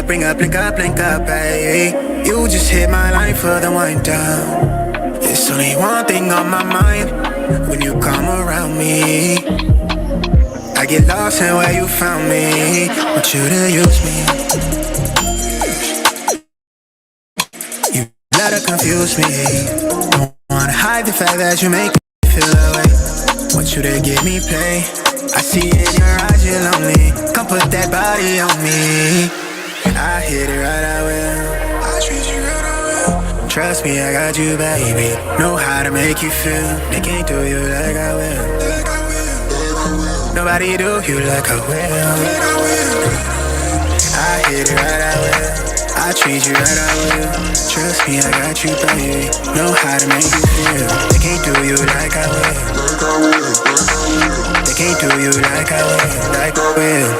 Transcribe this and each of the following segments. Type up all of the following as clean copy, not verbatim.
link up, baby. You just hit my line for the wind down. There's only one thing on my mind when you come around me. I get lost in where you found me. Want you to use me. You let her confuse me. Don't wanna hide the fact that you make me feel that way. Want you to give me play. I see in your eyes you're lonely. Come put that body on me. I hit it right, I will. I treat you right, I will. Trust me, I got you, baby. Know how to make you feel. They can't do you like I will. Nobody do you like I will. I hit it right, I will. I treat you right, I will. Trust me, I got you, baby. Know how to make you feel. They can't do you like I will. They can't do you like I will. Like I will.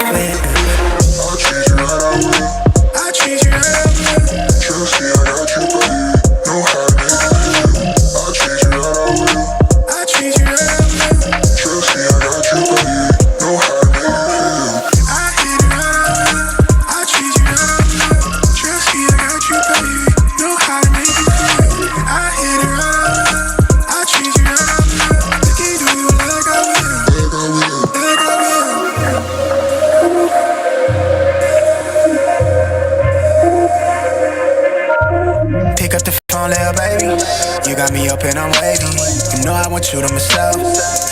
I treat you right, I will. I treat you right, I will. Trust me, I got you, baby. Know how to make you feel. I treat you right, I will. I treat you right, I will. Trust me, I got you, baby. Know how to make you feel. I hit it right, I will. I treat you right, I will. Trust me, I got you, baby. Know how to make you feel. I hit it right, I will. I treat you right, I will. They can't do you like I will. Like I will. Pick up the phone, little baby. You got me up and I'm wavy. You know I want you to myself.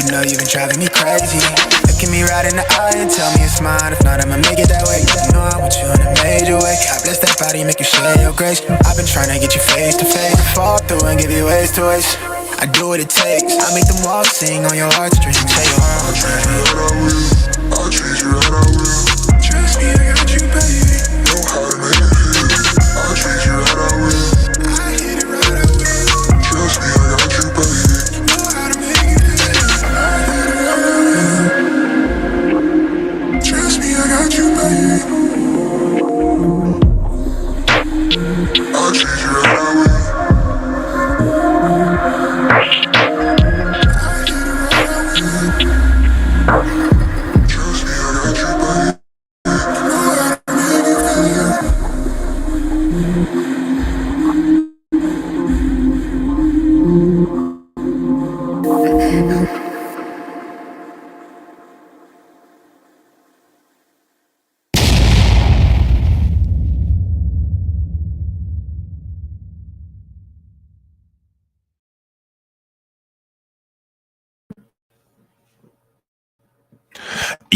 You know you've been driving me crazy. Look at me right in the eye and tell me it's mine. If not, I'ma make it that way. You know I want you in a major way. I bless that body, make you share your grace. I've been trying to get you face to face. Fall through and give you ways to waste. I do what it takes. I make them walls sing on your heartstrings. Say your I treat you right, I will. I treat you right, I will. Trust me, I got you, baby. Know how to make you feel. I treat you right, I will. I hit it right, I will. Trust me, I got you, baby. Know how to make you feel. Trust me, I got you, baby. I treat you right, I will. Trust me, I got you, baby.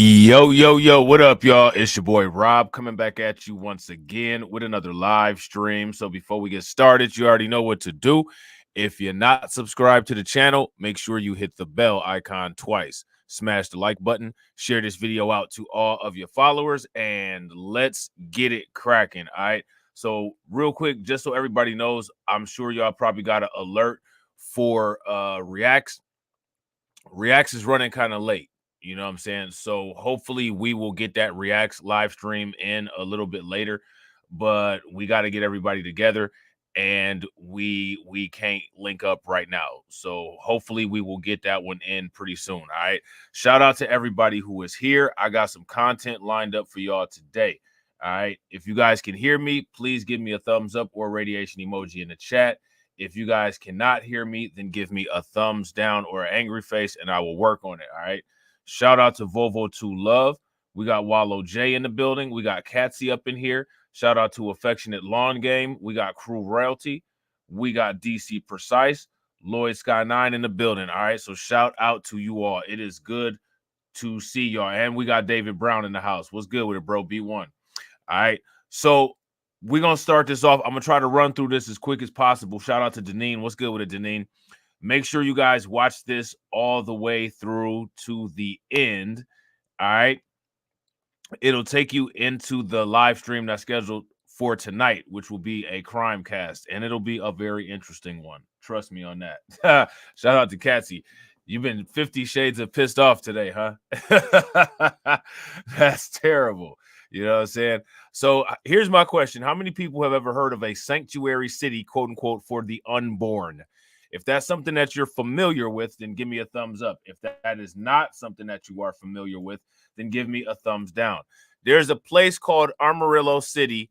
Yo, what up, y'all? It's your boy Rob coming back at you once again with another live stream. So before we get started, you already know what to do. If you're not subscribed to the channel, make sure you hit the bell icon twice. Smash the like button, share this video out to all of your followers, and let's get it cracking, all right? So real quick, just so everybody knows, I'm sure y'all probably got an alert for Reacts. Reacts is running kind of late. You know what I'm saying? So hopefully we will get that Reacts live stream in a little bit later, but we got to get everybody together and we can't link up right now. So hopefully we will get that one in pretty soon. All right. Shout out to everybody who is here. I got some content lined up for y'all today. All right. If you guys can hear me, please give me a thumbs up or radiation emoji in the chat. If you guys cannot hear me, then give me a thumbs down or an angry face and I will work on it. All right. Shout out to Volvo 2 Love. We got Wallow J in the building. We got Catsy up in here. Shout out to Affectionate Lawn Game. We got Crew Royalty. We got DC Precise. Lloyd Sky 9 in the building. All right. So shout out to you all. It is good to see y'all. And we got David Brown in the house. What's good with it, bro? B1. All right. So we're going to start this off. I'm going to try to run through this as quick as possible. Shout out to Deneen. What's good with it, Deneen? Make sure you guys watch this all the way through to the end. All right. It'll take you into the live stream that's scheduled for tonight, which will be a Crimecast, and it'll be a very interesting one. Trust me on that. Shout out to Catsy. You've been 50 shades of pissed off today, huh? That's terrible. You know what I'm saying? So here's my question. How many people have ever heard of a sanctuary city, quote unquote, for the unborn? If that's something that you're familiar with, then give me a thumbs up. If that is not something that you are familiar with, then give me a thumbs down. There's a place called Amarillo City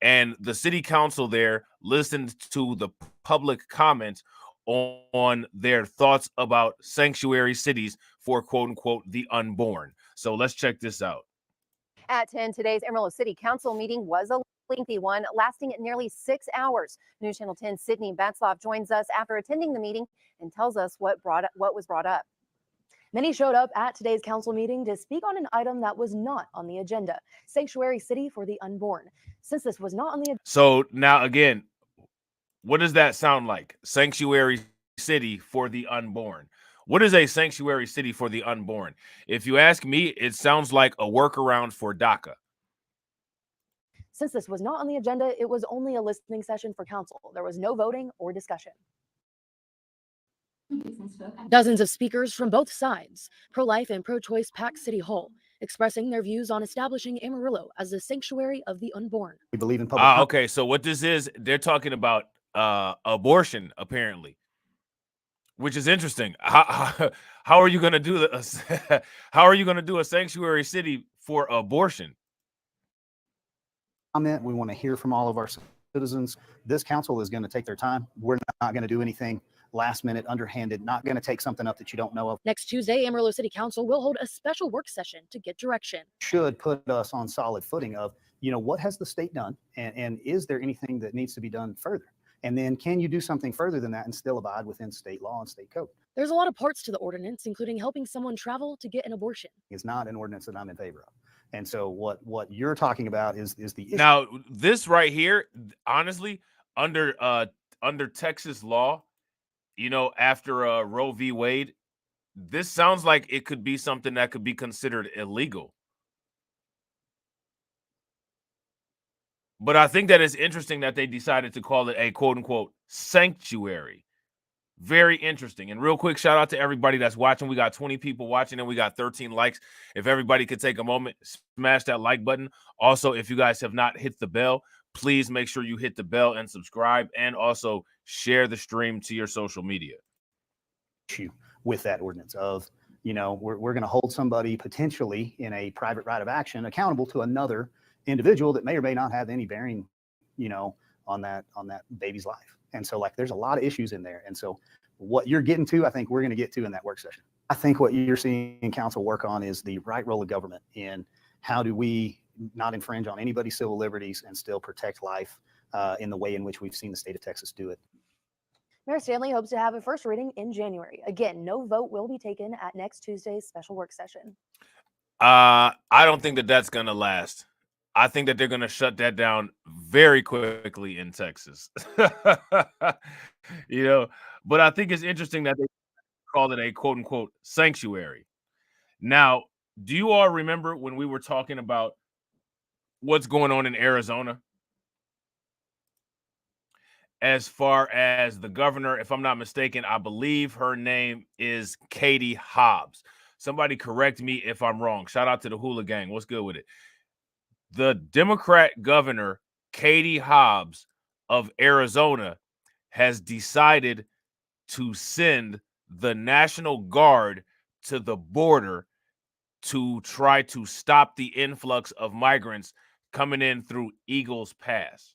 and the city council there listened to the public comments on their thoughts about sanctuary cities for quote unquote the unborn. So let's check this out. At 10, today's Amarillo City Council meeting was a lengthy one, lasting nearly 6 hours. News Channel 10's Sydney Batzloff joins us after attending the meeting and tells us what was brought up. Many showed up at today's council meeting to speak on an item that was not on the agenda: sanctuary city for the unborn. Since this was not on the agenda. So now again, what does that sound like? Sanctuary city for the unborn. What is a sanctuary city for the unborn? If you ask me, it sounds like a workaround for DACA. Since this was not on the agenda, it was only a listening session for council. There was no voting or discussion. Dozens of speakers from both sides, pro-life and pro-choice, packed City Hall, expressing their views on establishing Amarillo as the sanctuary of the unborn. We believe in public. Okay, so what this is, they're talking about abortion, apparently, which is interesting. How are you going to do this? How are you going to do a sanctuary city for abortion? Comment. We want to hear from all of our citizens. This council is going to take their time. We're not going to do anything last minute, underhanded, not going to take something up that you don't know of. Next Tuesday, Amarillo City Council will hold a special work session to get direction. Should put us on solid footing of, what has the state done? And is there anything that needs to be done further? And then can you do something further than that and still abide within state law and state code? There's a lot of parts to the ordinance, including helping someone travel to get an abortion. It's not an ordinance that I'm in favor of. And so what you're talking about is the issue. Now, this right here, honestly, under Texas law, after Roe v. Wade, this sounds like it could be something that could be considered illegal. But I think that it's interesting that they decided to call it a quote unquote sanctuary. Very interesting. And real quick, shout out to everybody that's watching. We got 20 people watching and we got 13 likes. If everybody could take a moment, smash that like button. Also, if you guys have not hit the bell, please make sure you hit the bell and subscribe, and also share the stream to your social media. Issue with that ordinance of, we're going to hold somebody potentially in a private right of action accountable to another individual that may or may not have any bearing, on that baby's life. And so there's a lot of issues in there. And so what you're getting to, I think we're going to get to in that work session. I think what you're seeing council work on is the right role of government in how do we not infringe on anybody's civil liberties and still protect life in the way in which we've seen the state of Texas do it. Mayor Stanley hopes to have a first reading in January. Again, no vote will be taken at next Tuesday's special work session. I don't think that that's going to last. I think that they're going to shut that down very quickly in Texas. But I think it's interesting that they called it a quote unquote sanctuary. Now, do you all remember when we were talking about what's going on in Arizona? As far as the governor, if I'm not mistaken, I believe her name is Katie Hobbs. Somebody correct me if I'm wrong. Shout out to the Hula Gang. What's good with it? The Democrat governor, Katie Hobbs of Arizona, has decided to send the National Guard to the border to try to stop the influx of migrants coming in through Eagles Pass.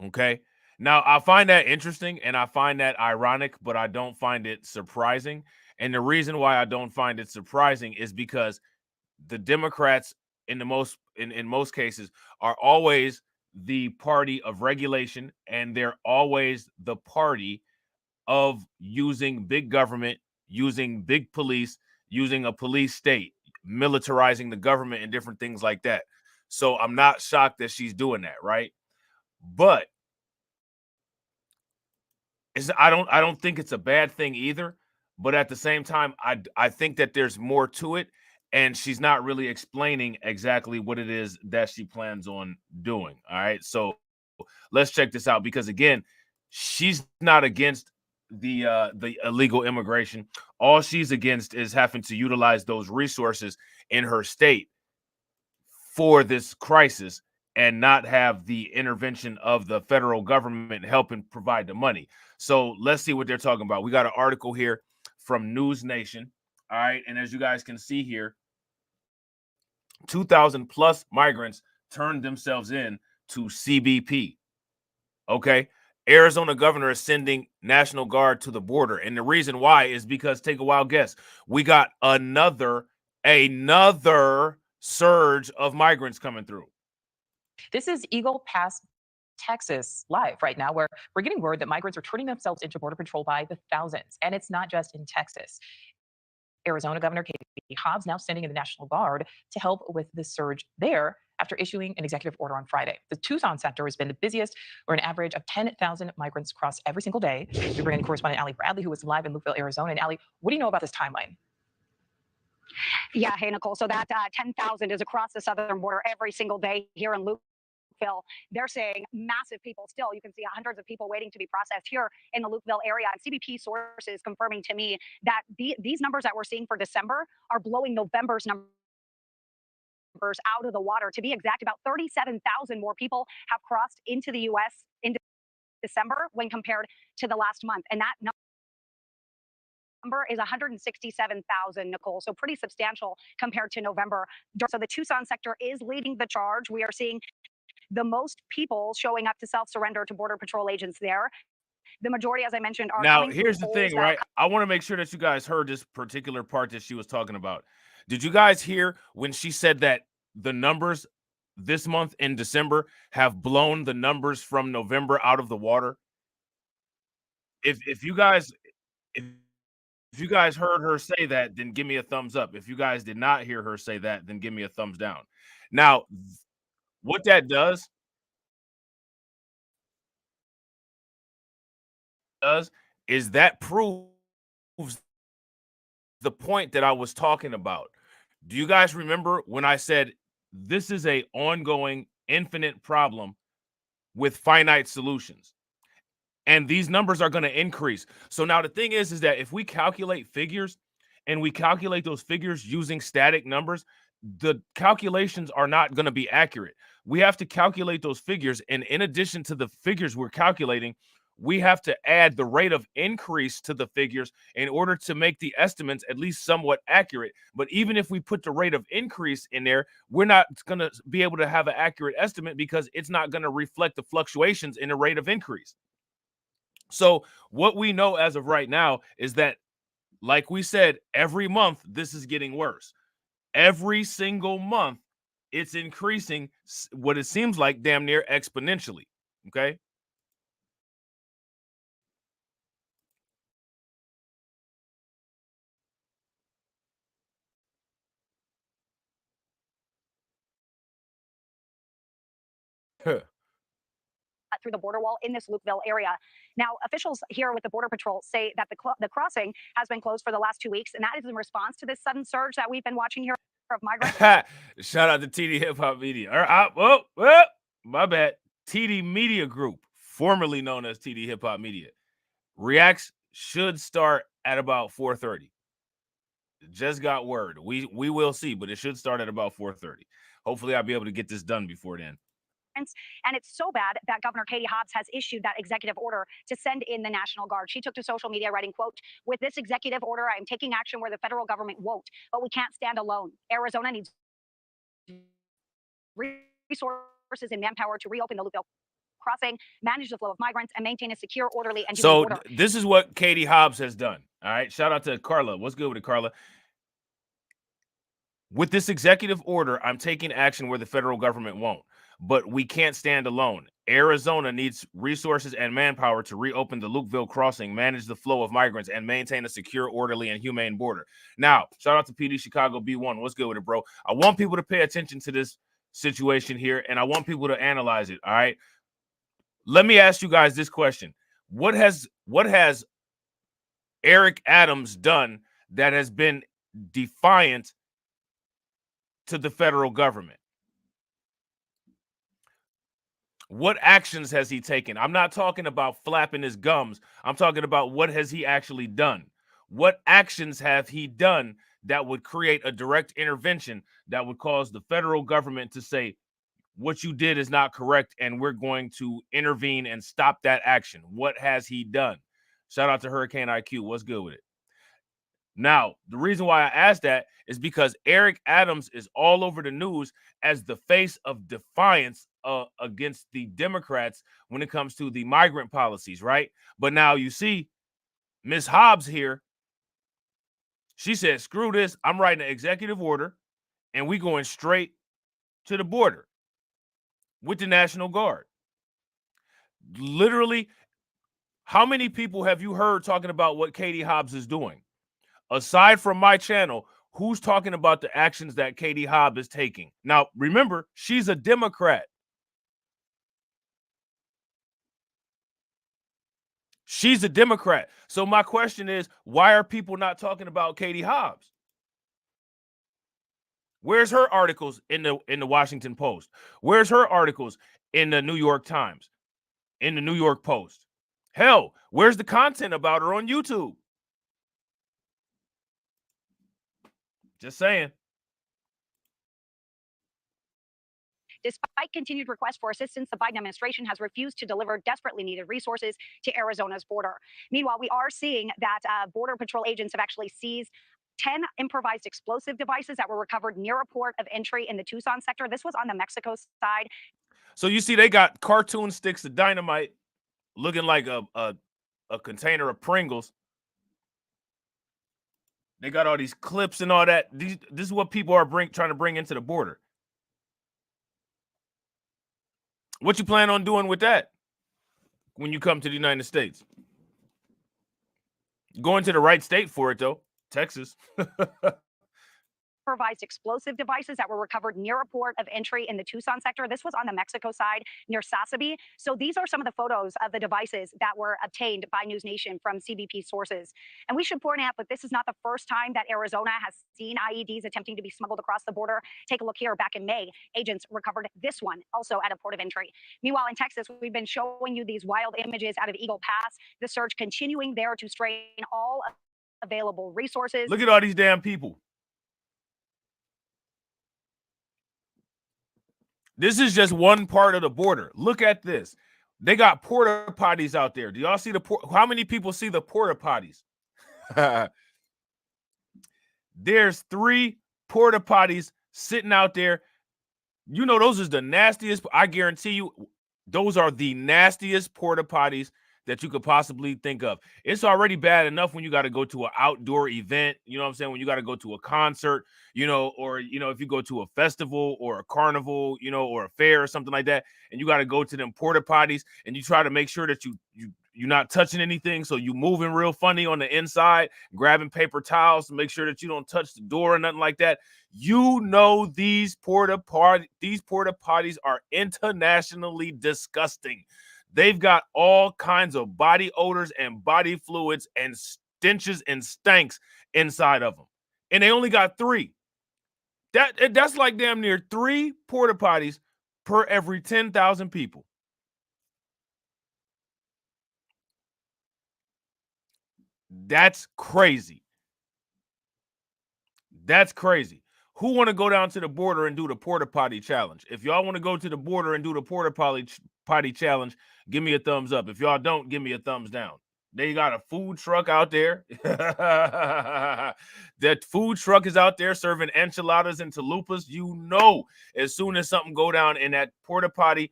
Okay. Now, I find that interesting and I find that ironic, but I don't find it surprising. And the reason why I don't find it surprising is because the Democrats in most cases are always the party of regulation, and they're always the party of using big government, using big police, using a police state, militarizing the government and different things like that. So I'm not shocked that she's doing that, right? But I don't think it's a bad thing either. But at the same time, I think that there's more to it, and she's not really explaining exactly what it is that she plans on doing. All right, so let's check this out, because again, she's not against the illegal immigration. All she's against is having to utilize those resources in her state for this crisis and not have the intervention of the federal government helping provide the money. So let's see what they're talking about. We got an article here from News Nation. All right. And as you guys can see here, 2,000 plus migrants turned themselves in to CBP. Okay. Arizona governor is sending National Guard to the border. And the reason why is because, take a wild guess, we got another surge of migrants coming through. This is Eagle Pass, Texas live right now, where we're getting word that migrants are turning themselves into Border Patrol by the thousands. And it's not just in Texas. Arizona Governor Katie Hobbs now sending in the National Guard to help with the surge there after issuing an executive order on Friday. The Tucson sector has been the busiest, where an average of 10,000 migrants cross every single day. We bring in correspondent Allie Bradley, who was live in Lukeville, Arizona. And Allie, what do you know about this timeline? Yeah, hey, Nicole. So that 10,000 is across the southern border every single day here in Lukeville. They're saying massive people still. You can see hundreds of people waiting to be processed here in the Lukeville area. And CBP sources confirming to me that these numbers that we're seeing for December are blowing November's numbers out of the water. To be exact, about 37,000 more people have crossed into the U.S. in December when compared to the last month. And that number is 167,000, Nicole. So pretty substantial compared to November. So the Tucson sector is leading the charge. We are seeing the most people showing up to self-surrender to Border Patrol agents there. The majority, as I mentioned, are now. coming Here's the thing, right? I want to make sure that you guys heard this particular part that she was talking about. Did you guys hear when she said that the numbers this month in December have blown the numbers from November out of the water? If you guys heard her say that, then give me a thumbs up. If you guys did not hear her say that, then give me a thumbs down. Now, what that does is that proves the point that I was talking about. Do you guys remember when I said this is a ongoing infinite problem with finite solutions? And these numbers are going to increase. So now the thing is that if we calculate figures and we calculate those figures using static numbers, the calculations are not going to be accurate. We have to calculate those figures. And in addition to the figures we're calculating, we have to add the rate of increase to the figures in order to make the estimates at least somewhat accurate. But even if we put the rate of increase in there, we're not going to be able to have an accurate estimate because it's not going to reflect the fluctuations in the rate of increase. So what we know as of right now is that, like we said, every month this is getting worse. Every single month it's increasing what it seems like damn near exponentially. Okay. Through the border wall in this Lukeville area. Now, officials here with the Border Patrol say that the crossing has been closed for the last 2 weeks, and that is in response to this sudden surge that we've been watching here of migrants. Shout out to TD Hip Hop Media. My bad. TD Media Group, formerly known as TD Hip Hop Media. Reacts should start at about 4:30. Just got word. We will see, but it should start at about 4:30. Hopefully, I'll be able to get this done before then. And it's so bad that Governor Katie Hobbs has issued that executive order to send in the National Guard. She took to social media writing, quote, "With this executive order, I am taking action where the federal government won't, but we can't stand alone. Arizona needs resources and manpower to reopen the Lukeville crossing, manage the flow of migrants, and maintain a secure, orderly, and human border." This is what Katie Hobbs has done. All right. Shout out to Carla. What's good with it, Carla? With this executive order, I'm taking action where the federal government won't, but we can't stand alone. Arizona needs resources and manpower to reopen the Lukeville crossing, manage the flow of migrants, and maintain a secure, orderly, and humane border. Now, shout out to PD Chicago B1. What's good with it, bro? I want people to pay attention to this situation here, and I want people to analyze it, all right? Let me ask you guys this question. What has Eric Adams done that has been defiant to the federal government? What actions has he taken? I'm not talking about flapping his gums. I'm talking about what has he actually done? What actions have he done that would create a direct intervention that would cause the federal government to say, what you did is not correct, and we're going to intervene and stop that action? What has he done? Shout out to Hurricane IQ. What's good with it? Now, the reason why I asked that is because Eric Adams is all over the news as the face of defiance against the Democrats when it comes to the migrant policies, right? But now you see Miss Hobbs here. She said, screw this. I'm writing an executive order, and we going straight to the border with the National Guard. Literally, how many people have you heard talking about what Katie Hobbs is doing? Aside from my channel, who's talking about the actions that Katie Hobbs is taking? Now, remember, she's a Democrat. She's a Democrat. So my question is, why are people not talking about Katie Hobbs? Where's her articles in the Washington Post? Where's her articles in the New York Times, in the New York Post? Hell, where's the content about her on YouTube? Just saying. Despite continued requests for assistance, the Biden administration has refused to deliver desperately needed resources to Arizona's border. Meanwhile, we are seeing that Border Patrol agents have actually seized 10 improvised explosive devices that were recovered near a port of entry in the Tucson sector. This was on the Mexico side. So you see, they got cartoon sticks of dynamite looking like a container of Pringles. They got all these clips and all that. This is what people are trying to bring into the border. What you plan on doing with that when you come to the United States? Going to the right state for it, though. Texas. Improvised explosive devices that were recovered near a port of entry in the Tucson sector. This was on the Mexico side near Sasabe. So these are some of the photos of the devices that were obtained by News Nation from CBP sources. And we should point out that this is not the first time that Arizona has seen IEDs attempting to be smuggled across the border. Take a look here. Back in May, agents recovered this one also at a port of entry. Meanwhile, in Texas, we've been showing you these wild images out of Eagle Pass. The search continuing there to strain all available resources. Look at all these damn people. This is just one part of the border. Look at this. They got porta potties out there. Do y'all see how many people see the porta potties? There's 3 porta potties sitting out there. You know, those is the nastiest. I guarantee you, those are the nastiest porta potties that you could possibly think of. It's already bad enough when you got to go to an outdoor event, you know what I'm saying? When you got to go to a concert, you know, or, you know, if you go to a festival or a carnival, you know, or a fair or something like that, and you got to go to them porta potties and you try to make sure that you're not touching anything. So you moving real funny on the inside, grabbing paper towels to make sure that you don't touch the door or nothing like that. You know, these porta potties are internationally disgusting. They've got all kinds of body odors and body fluids and stenches and stanks inside of them. And they only got 3. That's like damn near 3 porta potties per every 10,000 people. That's crazy. That's crazy. Who want to go down to the border and do the porta potty challenge? If y'all want to go to the border and do the porta potty challenge, give me a thumbs up. If y'all don't, give me a thumbs down. They got a food truck out there. That food truck is out there serving enchiladas and chalupas. You know, as soon as something go down in that porta potty,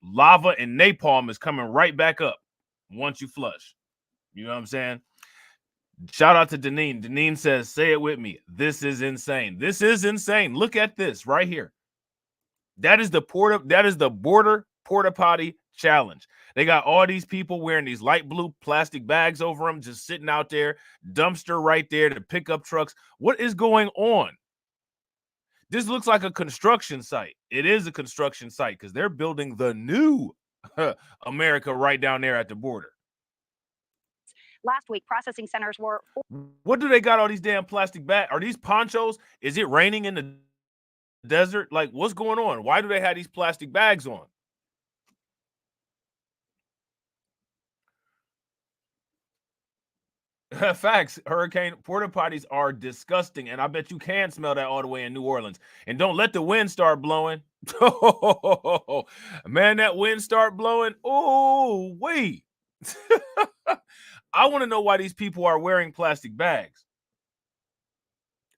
lava and napalm is coming right back up once you flush. You know what I'm saying? Shout out to Deneen. Deneen says, say it with me. This is insane. This is insane. Look at this right here. That is the border porta potty challenge. They got all these people wearing these light blue plastic bags over them, just sitting out there, dumpster right there to pick up trucks. What is going on? This looks like a construction site. It is a construction site because they're building the new America right down there at the border. Last week, processing centers were. What do they got all these damn plastic bags? Are these ponchos? Is it raining in the desert? Like, what's going on? Why do they have these plastic bags on? Facts. Hurricane porta potties are disgusting, and I bet you can smell that all the way in New Orleans. And don't let the wind start blowing. Man, that wind start blowing. Oh, wait. I want to know why these people are wearing plastic bags.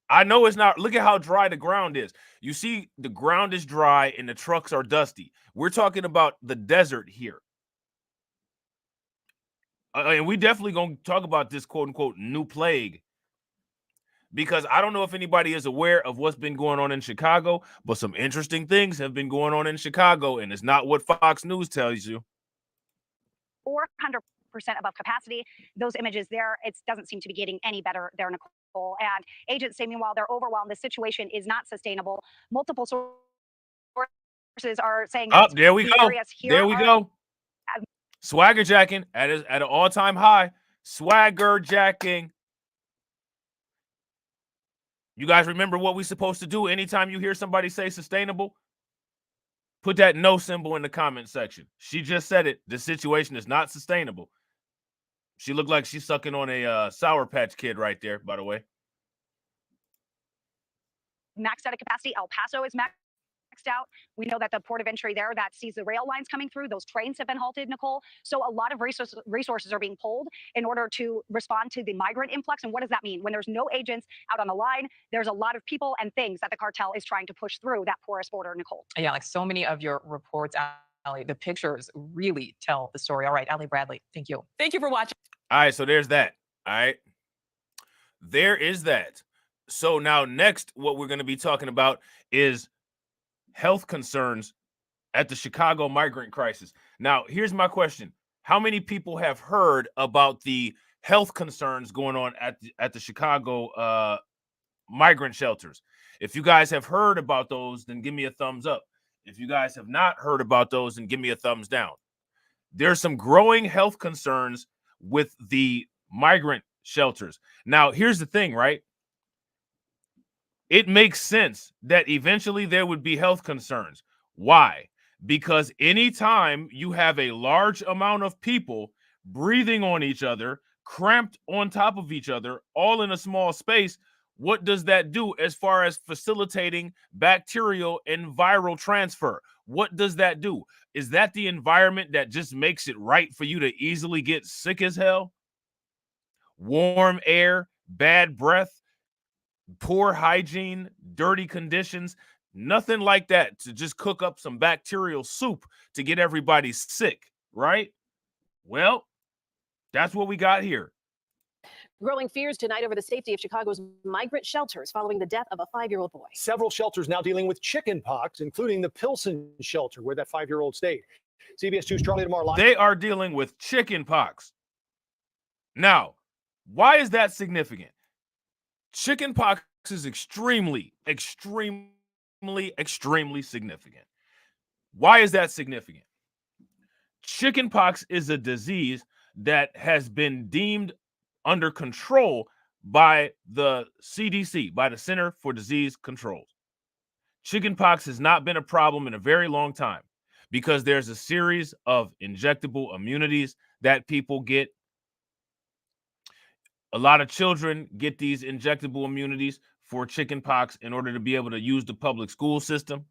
I know it's not. Look at how dry the ground is. You see, the ground is dry and the trucks are dusty. We're talking about the desert here. And we definitely going to talk about this quote unquote new plague, because I don't know if anybody is aware of what's been going on in Chicago, but some interesting things have been going on in Chicago, and it's not what Fox News tells you. 400% above capacity. Those images there, it doesn't seem to be getting any better there, Nicole. And agents say, meanwhile, they're overwhelmed. The situation is not sustainable. Multiple sources are saying that there we go. There we go. Swagger jacking at an all-time high. Swagger jacking. You guys remember what we're supposed to do anytime you hear somebody say sustainable? Put that no symbol in the comment section. She just said it. The situation is not sustainable. She looked like she's sucking on a Sour Patch Kid right there, by the way. Maxed out at capacity. El Paso is maxed out. We know that the port of entry there that sees the rail lines coming through, those trains have been halted, Nicole. So a lot of resources are being pulled in order to respond to the migrant influx. And what does that mean? When there's no agents out on the line, there's a lot of people and things that the cartel is trying to push through that porous border, Nicole. Yeah, like so many of your reports, Allie, the pictures really tell the story. All right, Allie Bradley, thank you. Thank you for watching. All right, so there's that. All right. There is that. So now next, what we're going to be talking about is health concerns at the Chicago migrant crisis. Now, here's my question. How many people have heard about the health concerns going on at the Chicago migrant shelters? If you guys have heard about those, then give me a thumbs up. If you guys have not heard about those, then give me a thumbs down. There's some growing health concerns with the migrant shelters. Now, here's the thing, right? It makes sense that eventually there would be health concerns. Why? Because anytime you have a large amount of people breathing on each other, cramped on top of each other, all in a small space, what does that do as far as facilitating bacterial and viral transfer? What does that do? Is that the environment that just makes it right for you to easily get sick as hell? Warm air, bad breath, poor hygiene, dirty conditions, nothing like that to just cook up some bacterial soup to get everybody sick, right? Well, that's what we got here. Growing fears tonight over the safety of Chicago's migrant shelters following the death of a 5-year-old boy. Several shelters now dealing with chicken pox, including the Pilsen shelter where that 5-year-old stayed. CBS 2's Charlie DeMar live. They are dealing with chicken pox. Now, why is that significant? Chicken pox is extremely significant. Why is that significant? Chicken pox is a disease that has been deemed under control by the CDC, by the Center for Disease Control. Chicken pox has not been a problem in a very long time because there's a series of injectable immunities that people get. A lot of children get these injectable immunities for chicken pox in order to be able to use the public school system.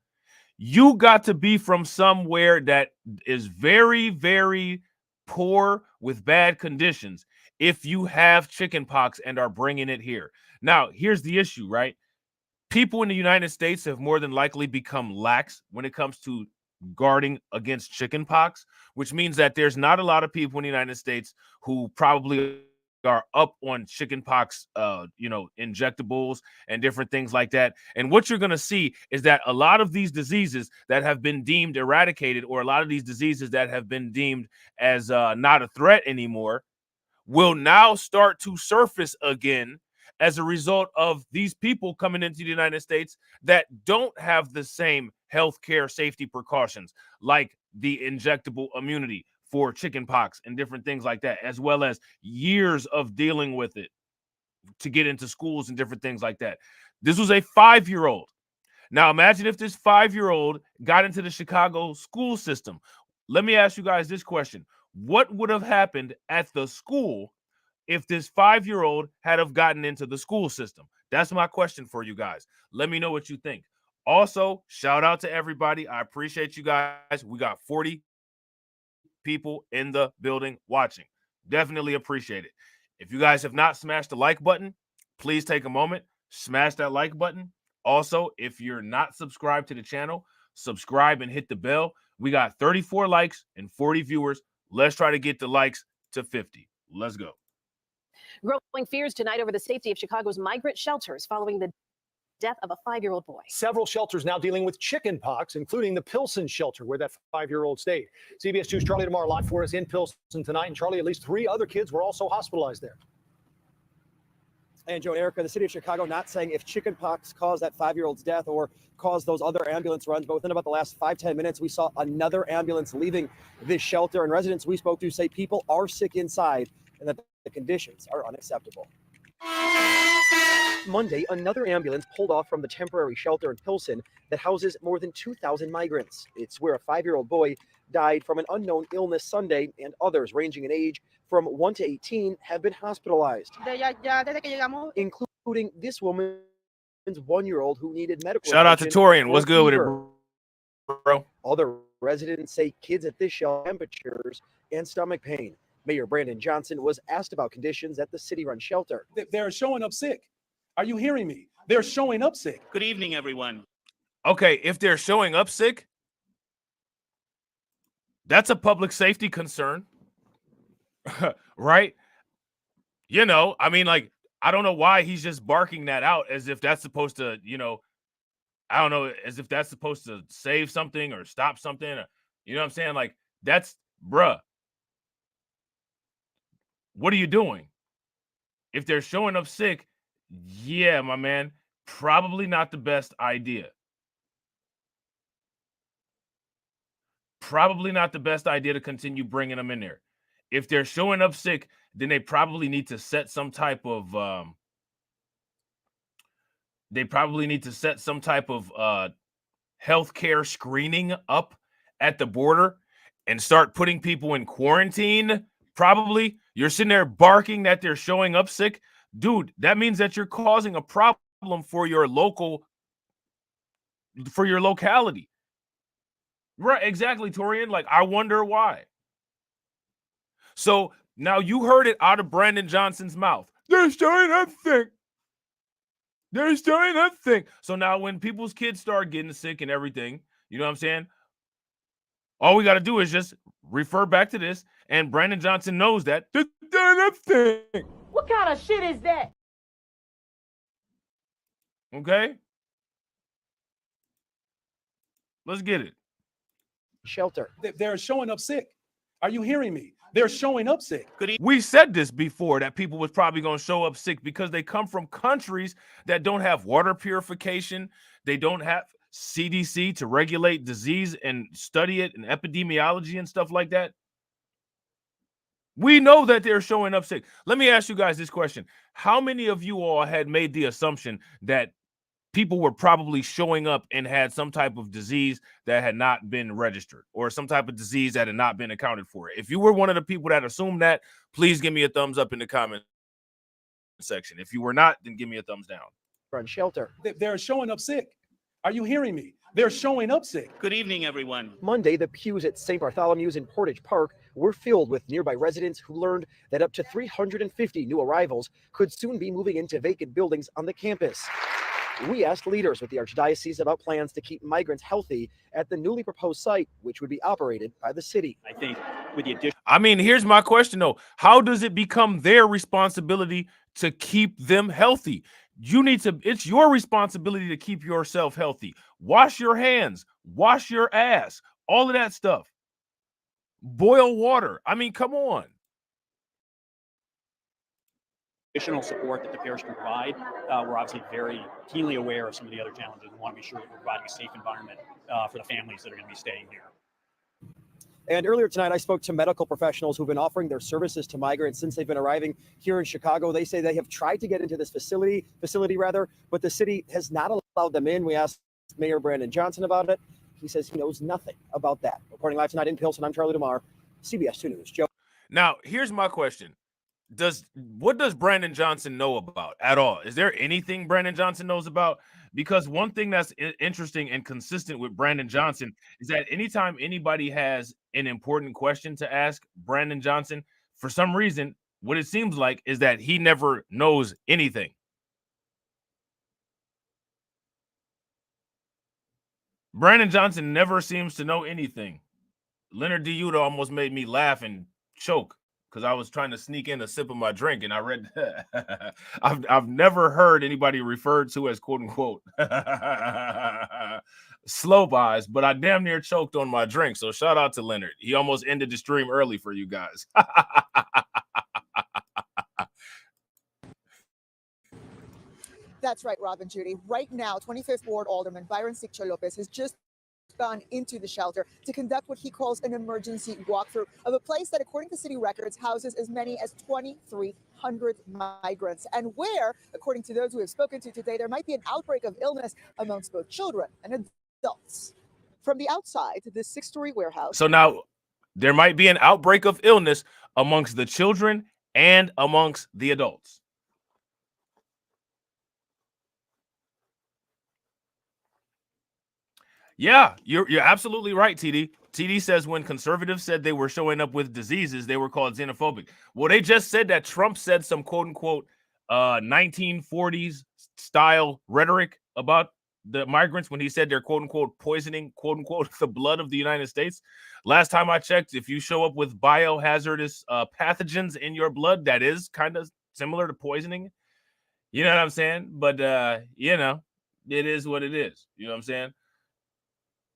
You got to be from somewhere that is very, very poor with bad conditions if you have chicken pox and are bringing it here. Now, here's the issue, right? People in the United States have more than likely become lax when it comes to guarding against chicken pox, which means that there's not a lot of people in the United States who probably are up on chicken pox, injectables and different things like that. And what you're going to see is that a lot of these diseases that have been deemed eradicated, or a lot of these diseases that have been deemed as not a threat anymore, will now start to surface again as a result of these people coming into the United States that don't have the same healthcare safety precautions, like the injectable immunity for chicken pox and different things like that, as well as years of dealing with it to get into schools and different things like that. This was a 5-year-old. Now imagine if this 5-year-old got into the Chicago school system. Let me ask you guys this question. What would have happened at the school if this 5-year-old had have gotten into the school system? That's my question for you guys. Let me know what you think. Also, shout out to everybody. I appreciate you guys. We got 40 people in the building watching. Definitely appreciate it. If you guys have not smashed the like button, please take a moment, smash that like button. Also, if you're not subscribed to the channel, subscribe and hit the bell. We got 34 likes and 40 viewers. Let's try to get the likes to 50. Let's go. Growing fears tonight over the safety of Chicago's migrant shelters following the death of a 5-year-old boy. Several shelters now dealing with chicken pox, including the Pilsen shelter where that 5-year-old stayed. CBS 2's Charlie DeMar live for us in Pilsen tonight. And Charlie, at least 3 other kids were also hospitalized there. And Joe and Erica, the city of Chicago not saying if chickenpox caused that 5-year-old's death or caused those other ambulance runs, but within about the last 5-10 minutes, we saw another ambulance leaving this shelter. And residents we spoke to say people are sick inside and that the conditions are unacceptable. Monday, another ambulance pulled off from the temporary shelter in Pilsen that houses more than 2,000 migrants. It's where a 5-year-old boy died from an unknown illness Sunday, and others ranging in age from 1 to 18 have been hospitalized, including this woman's 1-year-old who needed medical Shout out to attention Torian. for What's good with it, fever. bro? Other residents say kids at this shelter temperatures and stomach pain. Mayor Brandon Johnson was asked about conditions at the city-run shelter. They're showing up sick. Are you hearing me? They're showing up sick. Good evening, everyone. Okay, if they're showing up sick, that's a public safety concern, right? You know, I mean, like, I don't know why he's just barking that out as if that's supposed to, you know, I don't know, as if that's supposed to save something or stop something. Or, you know what I'm saying? Like, that's, bruh, what are you doing? If they're showing up sick, yeah, my man, probably not the best idea. Probably not the best idea to continue bringing them in there. If they're showing up sick, then they probably need to set some type of healthcare screening up at the border and start putting people in quarantine. Probably. You're sitting there barking that they're showing up sick. Dude, that means that you're causing a problem for your locality. Right, exactly, Torian. Like, I wonder why. So now you heard it out of Brandon Johnson's mouth. They're showing up sick. They're showing up sick. So now when people's kids start getting sick and everything, you know what I'm saying? All we got to do is just refer back to this, and Brandon Johnson knows that. They're showing up sick. What kind of shit is that? Okay? Let's get it. Shelter. They're showing up sick. Are you hearing me? They're showing up sick. We said this before, that people was probably going to show up sick because they come from countries that don't have water purification. They don't have CDC to regulate disease and study it and epidemiology and stuff like that. We know that they're showing up sick. Let me ask you guys this question. How many of you all had made the assumption that people were probably showing up and had some type of disease that had not been registered or some type of disease that had not been accounted for? If you were one of the people that assumed that, please give me a thumbs up in the comment section. If you were not, then give me a thumbs down. Run shelter. They're showing up sick. Are you hearing me? They're showing up sick. Good evening, everyone. Monday, the pews at St. Bartholomew's in Portage Park were filled with nearby residents who learned that up to 350 new arrivals could soon be moving into vacant buildings on the campus. We asked leaders with the Archdiocese about plans to keep migrants healthy at the newly proposed site, which would be operated by the city. I think with the addition. I mean, here's my question, though. How does it become their responsibility to keep them healthy? It's your responsibility to keep yourself healthy. Wash your hands, wash your ass, all of that stuff. Boil water. I mean, come on. Additional support that the parish can provide. We're obviously very keenly aware of some of the other challenges and want to be sure that we're providing a safe environment for the families that are going to be staying here. And earlier tonight, I spoke to medical professionals who've been offering their services to migrants since they've been arriving here in Chicago. They say they have tried to get into this facility, but the city has not allowed them in. We asked Mayor Brandon Johnson about it. He says he knows nothing about that. Reporting live tonight in Pilsen, I'm Charlie DeMar, CBS 2 News. Joe. Now, here's my question. What does Brandon Johnson know about at all? Is there anything Brandon Johnson knows about? Because one thing that's interesting and consistent with Brandon Johnson is that anytime anybody has an important question to ask Brandon Johnson, for some reason, what it seems like is that he never knows anything. Brandon Johnson never seems to know anything. Leonard Diuda almost made me laugh and choke because I was trying to sneak in a sip of my drink, and I read I've never heard anybody referred to as quote unquote slow eyes, but I damn near choked on my drink. So shout out to Leonard. He almost ended the stream early for you guys. That's right, Rob and Judy. Right now, 25th Ward Alderman Byron Siccho Lopez has just gone into the shelter to conduct what he calls an emergency walkthrough of a place that, according to city records, houses as many as 2,300 migrants, and where, according to those who have spoken to today, there might be an outbreak of illness amongst both children and adults. From the outside, this 6-story warehouse. So now there might be an outbreak of illness amongst the children and amongst the adults. Yeah, you're absolutely right, TD. TD says when conservatives said they were showing up with diseases, they were called xenophobic. Well, they just said that Trump said some quote unquote 1940s style rhetoric about the migrants when he said they're quote unquote poisoning quote unquote the blood of the United States. Last time I checked, if you show up with biohazardous pathogens in your blood, that is kind of similar to poisoning. You know what I'm saying? But you know, it is what it is. You know what I'm saying?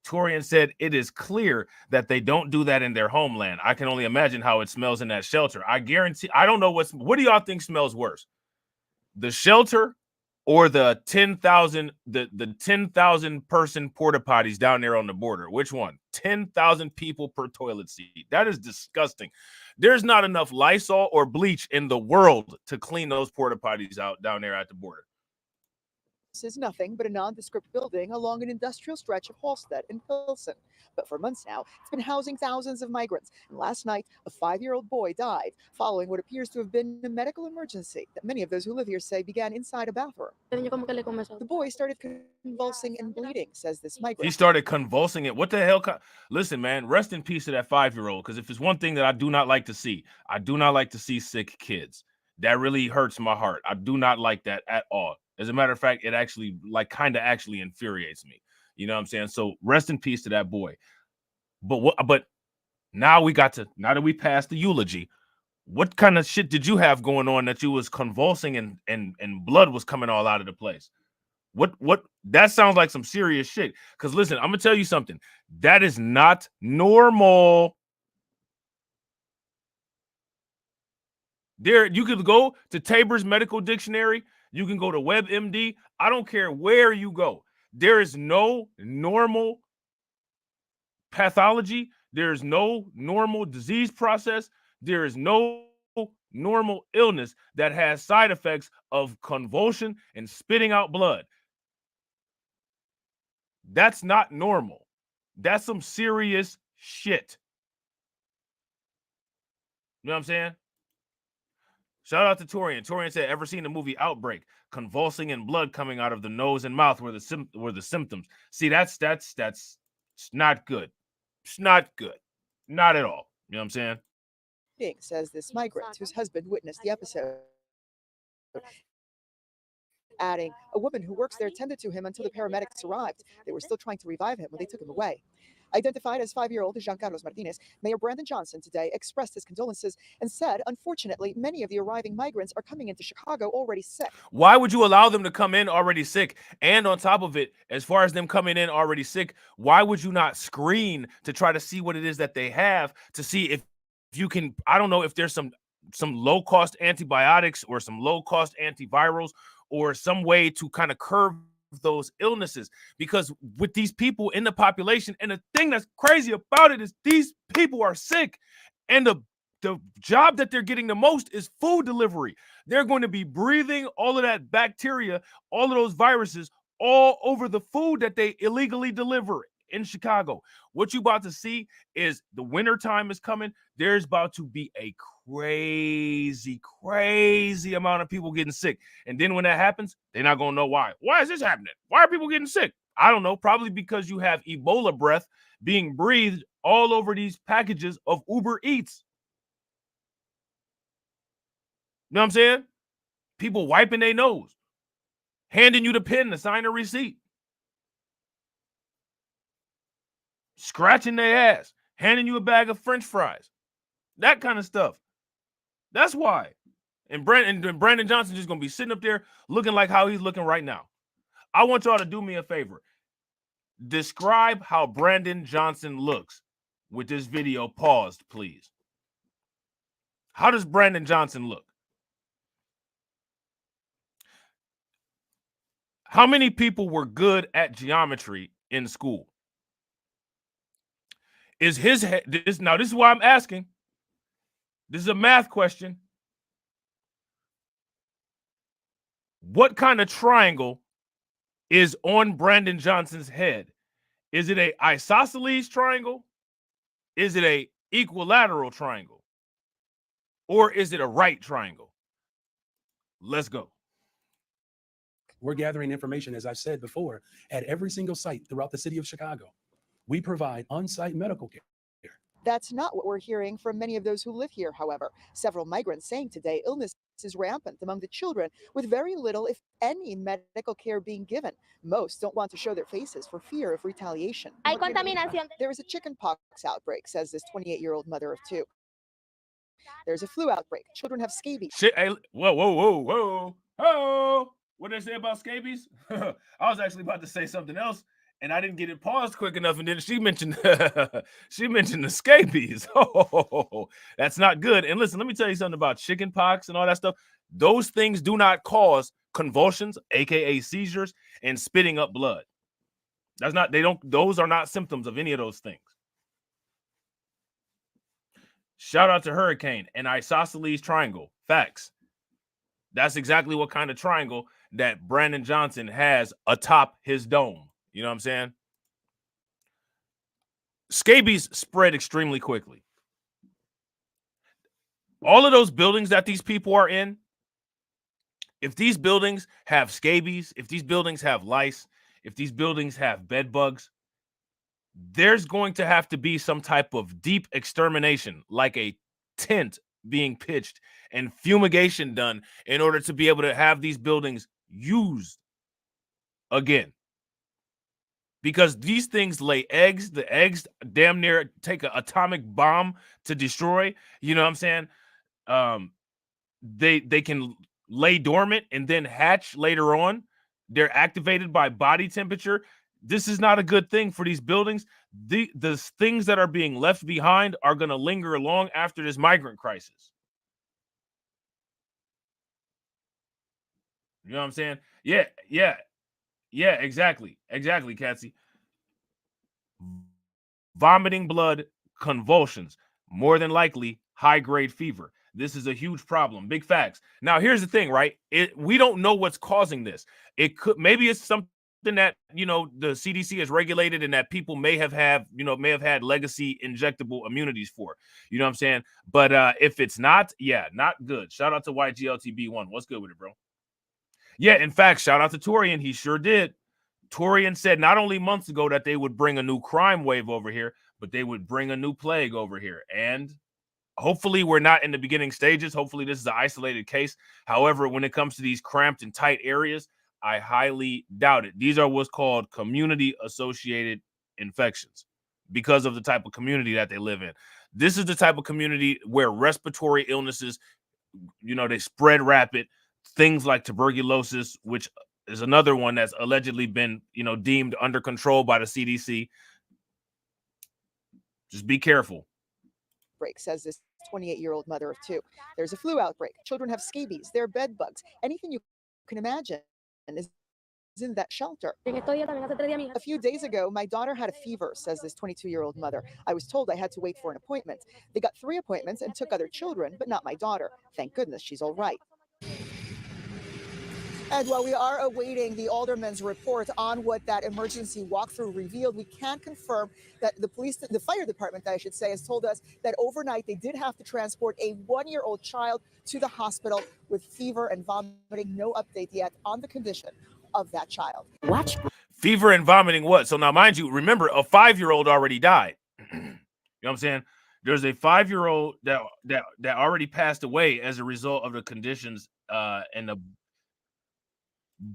Torian said it is clear that they don't do that in their homeland. I can only imagine how it smells in that shelter. I guarantee, I don't know what do y'all think smells worse? The shelter or the 10,000 the 10,000 person porta potties down there on the border? Which one? 10,000 people per toilet seat. That is disgusting. There's not enough Lysol or bleach in the world to clean those porta potties out down there at the border. Is nothing but a nondescript building along an industrial stretch of Halstead and Pilsen. But for months now, it's been housing thousands of migrants. And last night, a 5-year-old boy died following what appears to have been a medical emergency that many of those who live here say began inside a bathroom. The boy started convulsing and bleeding, says this migrant. He started convulsing it. What the hell? Listen, man, rest in peace to that 5-year-old, because if it's one thing that I do not like to see, I do not like to see sick kids. That really hurts my heart. I do not like that at all. As a matter of fact, it actually kind of infuriates me. You know what I'm saying? So rest in peace to that boy. But now that we passed the eulogy, what kind of shit did you have going on that you was convulsing and blood was coming all out of the place? What that sounds like some serious shit. Because listen, I'm gonna tell you something. That is not normal. There, you could go to Tabor's Medical Dictionary. You can go to WebMD. I don't care where you go. There is no normal pathology. There is no normal disease process. There is no normal illness that has side effects of convulsion and spitting out blood. That's not normal. That's some serious shit. You know what I'm saying? Shout out to Torian. Torian said, ever seen the movie Outbreak? Convulsing and blood coming out of the nose and mouth were the symptoms. See, that's not good. It's not good. Not at all. You know what I'm saying? Says this migrant whose husband witnessed the episode. Adding, a woman who works there tended to him until the paramedics arrived. They were still trying to revive him when they took him away. Identified as 5-year-old Jean Carlos Martinez, Mayor Brandon Johnson today expressed his condolences and said, unfortunately, many of the arriving migrants are coming into Chicago already sick. Why would you allow them to come in already sick? And on top of it, as far as them coming in already sick, why would you not screen to try to see what it is that they have, to see if you can, I don't know, if there's some low-cost antibiotics or some low-cost antivirals or some way to kind of curb those illnesses, because with these people in the population, and the thing that's crazy about it is these people are sick, and the job that they're getting the most is food delivery. They're going to be breathing all of that bacteria, all of those viruses all over the food that they illegally deliver in Chicago. What you about to see is the winter time is coming. There's about to be a crazy amount of people getting sick. And then when that happens, they're not going to know why. Why is this happening? Why are people getting sick? I don't know. Probably because you have Ebola breath being breathed all over these packages of Uber Eats. You know what I'm saying? People wiping their nose, handing you the pen to sign a receipt, scratching their ass, handing you a bag of French fries, that kind of stuff. That's why. And Brandon Johnson just going to be sitting up there looking like how he's looking right now. I want y'all to do me a favor. Describe how Brandon Johnson looks with this video paused, please. How does Brandon Johnson look? How many people were good at geometry in school? Is his head this? Now, this is why I'm asking. This is a math question. What kind of triangle is on Brandon Johnson's head? Is it a isosceles triangle? Is it a equilateral triangle? Or is it a right triangle? Let's go. We're gathering information, as I've said before, at every single site throughout the city of Chicago. We provide on-site medical care. That's not what we're hearing from many of those who live here, however. Several migrants saying today illness is rampant among the children, with very little, if any, medical care being given. Most don't want to show their faces for fear of retaliation. There is a chickenpox outbreak, says this 28-year-old mother of two. There's a flu outbreak. Children have scabies. Shit, hey, whoa. What did they say about scabies? I was actually about to say something else, and I didn't get it paused quick enough, and then she mentioned the scabies. Oh, that's not good. And listen, let me tell you something about chicken pox and all that stuff. Those things do not cause convulsions, aka seizures, and spitting up blood. Those are not symptoms of any of those things. Shout out to Hurricane and isosceles triangle. Facts. That's exactly what kind of triangle that Brandon Johnson has atop his dome. You know what I'm saying? Scabies spread extremely quickly. All of those buildings that these people are in, if these buildings have scabies, if these buildings have lice, if these buildings have bed bugs, there's going to have to be some type of deep extermination, like a tent being pitched and fumigation done in order to be able to have these buildings used again. Because these things lay eggs. The eggs damn near take an atomic bomb to destroy. You know what I'm saying? They can lay dormant and then hatch later on. They're activated by body temperature. This is not a good thing for these buildings. The things that are being left behind are going to linger long after this migrant crisis. You know what I'm saying? Yeah, exactly, Catsy. Vomiting blood, convulsions, more than likely high-grade fever. This is a huge problem. Big facts. Now, here's the thing, right? We don't know what's causing this. Maybe it's something that, the CDC has regulated and that people may have had legacy injectable immunities for. You know what I'm saying? But if it's not, not good. Shout out to YGLTB1. What's good with it, bro? Yeah, in fact, shout out to Torian. He sure did. Torian said not only months ago that they would bring a new crime wave over here, but they would bring a new plague over here. And hopefully we're not in the beginning stages. Hopefully this is an isolated case. However, when it comes to these cramped and tight areas, I highly doubt it. These are what's called community-associated infections because of the type of community that they live in. This is the type of community where respiratory illnesses, they spread rapid. Things like tuberculosis, which is another one that's allegedly been, deemed under control by the CDC. Just be careful. Says this 28-year-old mother of two. There's a flu outbreak. Children have scabies. There are bed bugs. Anything you can imagine is in that shelter. A few days ago, my daughter had a fever, says this 22-year-old mother. I was told I had to wait for an appointment. They got 3 appointments and took other children, but not my daughter. Thank goodness she's all right. And while we are awaiting the alderman's report on what that emergency walkthrough revealed, we can confirm that the fire department, I should say, has told us that overnight they did have to transport a 1-year-old child to the hospital with fever and vomiting. No update yet on the condition of that child. Watch. Fever and vomiting what? So now, mind you, remember, a 5-year-old already died. You know what I'm saying? There's a 5-year-old that already passed away as a result of the conditions and the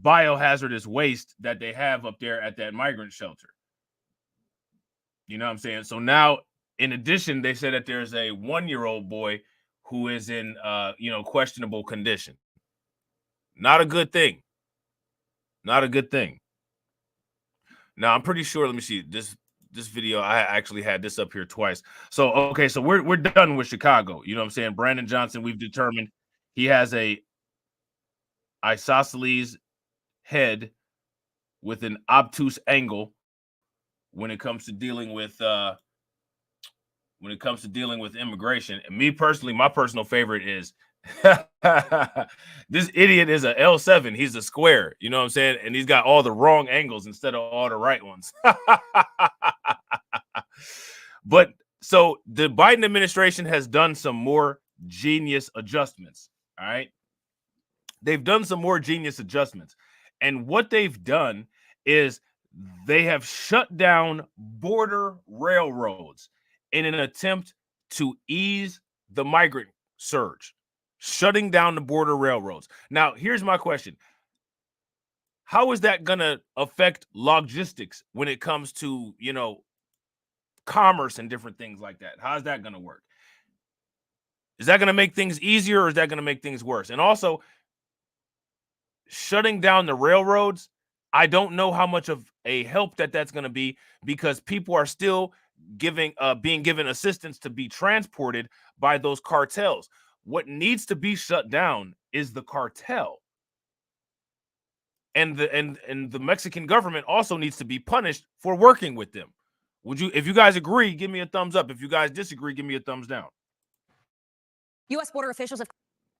biohazardous waste that they have up there at that migrant shelter. You know what I'm saying? So now, in addition, they said that there's a 1-year-old boy who is in questionable condition. Not a good thing. Not a good thing. Now, I'm pretty sure, let me see, this video, I actually had this up here twice. So, okay, so we're done with Chicago. You know what I'm saying? Brandon Johnson, we've determined he has a isosceles head with an obtuse angle when it comes to dealing with immigration. And me personally, my personal favorite is this idiot is a L7. He's a square, you know what I'm saying? And he's got all the wrong angles instead of all the right ones. But so the Biden administration has done some more genius adjustments. All right. They've done some more genius adjustments. And what they've done is they have shut down border railroads in an attempt to ease the migrant surge, shutting down the border railroads. Now, here's my question. How is that going to affect logistics when it comes to, commerce and different things like that? How's that going to work? Is that going to make things easier, or is that going to make things worse? And also, shutting down the railroads, I don't know how much of a help that's going to be, because people are still being given assistance to be transported by those cartels. What needs to be shut down is the cartel. And the Mexican government also needs to be punished for working with them. If you guys agree, give me a thumbs up. If you guys disagree, give me a thumbs down. U.S. border officials have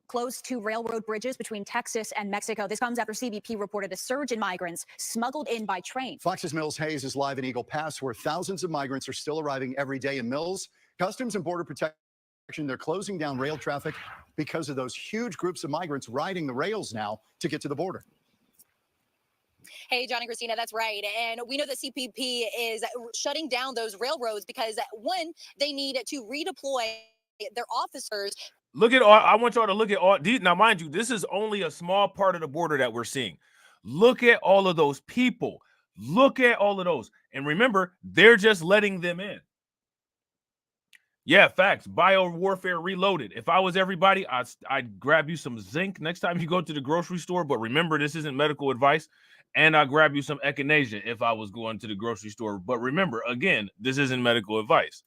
closed 2 railroad bridges between Texas and Mexico. This comes after CBP reported a surge in migrants smuggled in by train. Fox's Mills Hayes is live in Eagle Pass, where thousands of migrants are still arriving every day in Mills. Customs and Border Protection, they're closing down rail traffic because of those huge groups of migrants riding the rails now to get to the border. Hey, John and Christina, that's right. And we know that CBP is shutting down those railroads because, one, they need to redeploy their officers. I want y'all to look at all these. Now, mind you, this is only a small part of the border that we're seeing. Look at all of those people. Look at all of those. And remember, they're just letting them in. Yeah, facts. Biowarfare reloaded. If I was everybody, I'd grab you some zinc next time you go to the grocery store. But remember, this isn't medical advice. And I'll grab you some echinacea if I was going to the grocery store. But remember, again, this isn't medical advice.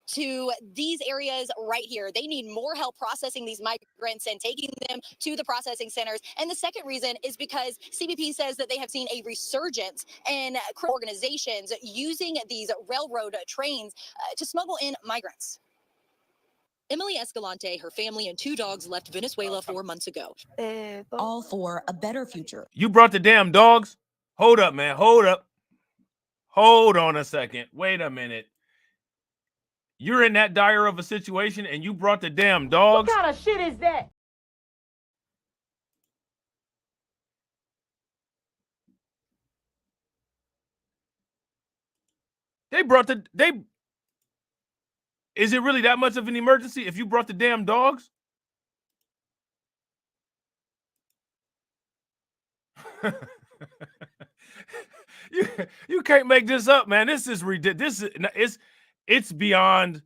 To these areas right here. They need more help processing these migrants and taking them to the processing centers. And the second reason is because CBP says that they have seen a resurgence in organizations using these railroad trains to smuggle in migrants. Emily Escalante, her family, and 2 dogs left Venezuela 4 months ago. All for a better future. You brought the damn dogs? Hold up, man. Hold up. Hold on a second. Wait a minute. You're in that dire of a situation and you brought the damn dogs? What kind of shit is that? Is it really that much of an emergency if you brought the damn dogs? You can't make this up, man. This is ridiculous. It's beyond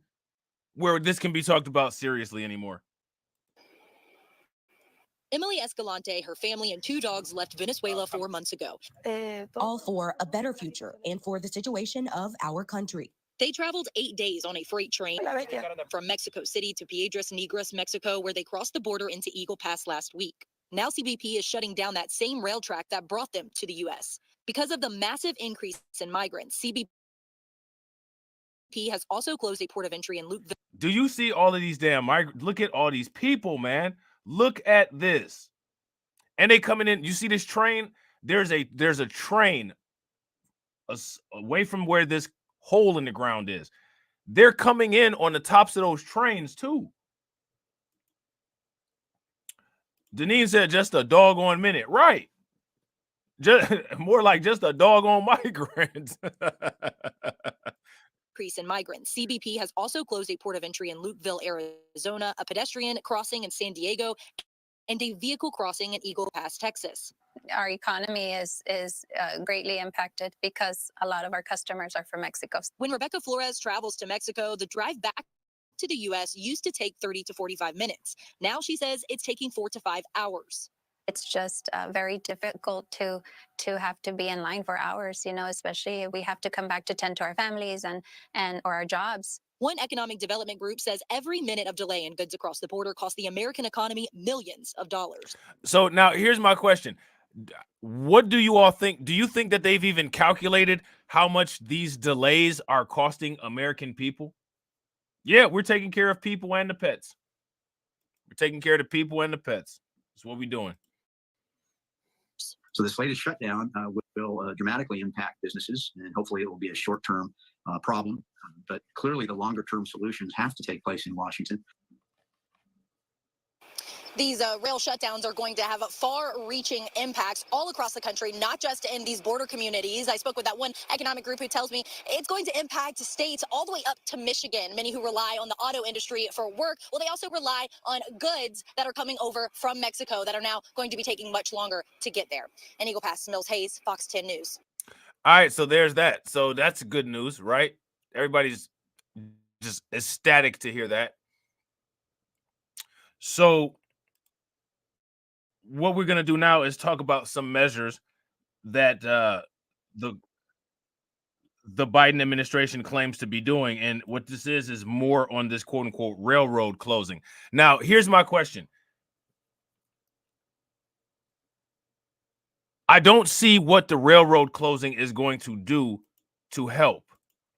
where this can be talked about seriously anymore. Emily Escalante, her family, and 2 dogs left Venezuela 4 months ago. All for a better future and for the situation of our country. They traveled 8 days on a freight train from Mexico City to Piedras Negras, Mexico, where they crossed the border into Eagle Pass last week. Now CBP is shutting down that same rail track that brought them to the U.S. Because of the massive increase in migrants, CBP has also closed a port of entry in Lukeville. Do you see all of these damn migrants? Look at all these people, man. Look at this. And they coming in. You see this train? There's a train away from where this hole in the ground is. They're coming in on the tops of those trains too. Deneen said just a doggone minute. Right. just more like just a doggone migrant. Increase in migrants. CBP has also closed a port of entry in Lukeville, Arizona, a pedestrian crossing in San Diego, and a vehicle crossing in Eagle Pass, Texas. Our economy is greatly impacted because a lot of our customers are from Mexico. When Rebecca Flores travels to Mexico, the drive back to the U.S. used to take 30 to 45 minutes. Now she says it's taking 4 to 5 hours. It's just very difficult to have to be in line for hours, you know, especially if we have to come back to tend to our families and or our jobs. One economic development group says every minute of delay in goods across the border costs the American economy millions of dollars. So now here's my question. What do you all think? Do you think that they've even calculated how much these delays are costing American people? Yeah, we're taking care of people and the pets. We're taking care of the people and the pets. That's what we're doing. So this latest shutdown will dramatically impact businesses, and hopefully it will be a short-term problem. But clearly the longer-term solutions have to take place in Washington. These rail shutdowns are going to have far-reaching impacts all across the country, not just in these border communities. I spoke with that one economic group who tells me it's going to impact states all the way up to Michigan. Many who rely on the auto industry for work, well, they also rely on goods that are coming over from Mexico that are now going to be taking much longer to get there. In Eagle Pass, Mills Hayes, Fox 10 News. All right, so there's that. So that's good news, right? Everybody's just ecstatic to hear that. So what we're going to do now is talk about some measures that the Biden administration claims to be doing. And what this is more on this quote unquote railroad closing. Now, here's my question. I don't see what the railroad closing is going to do to help.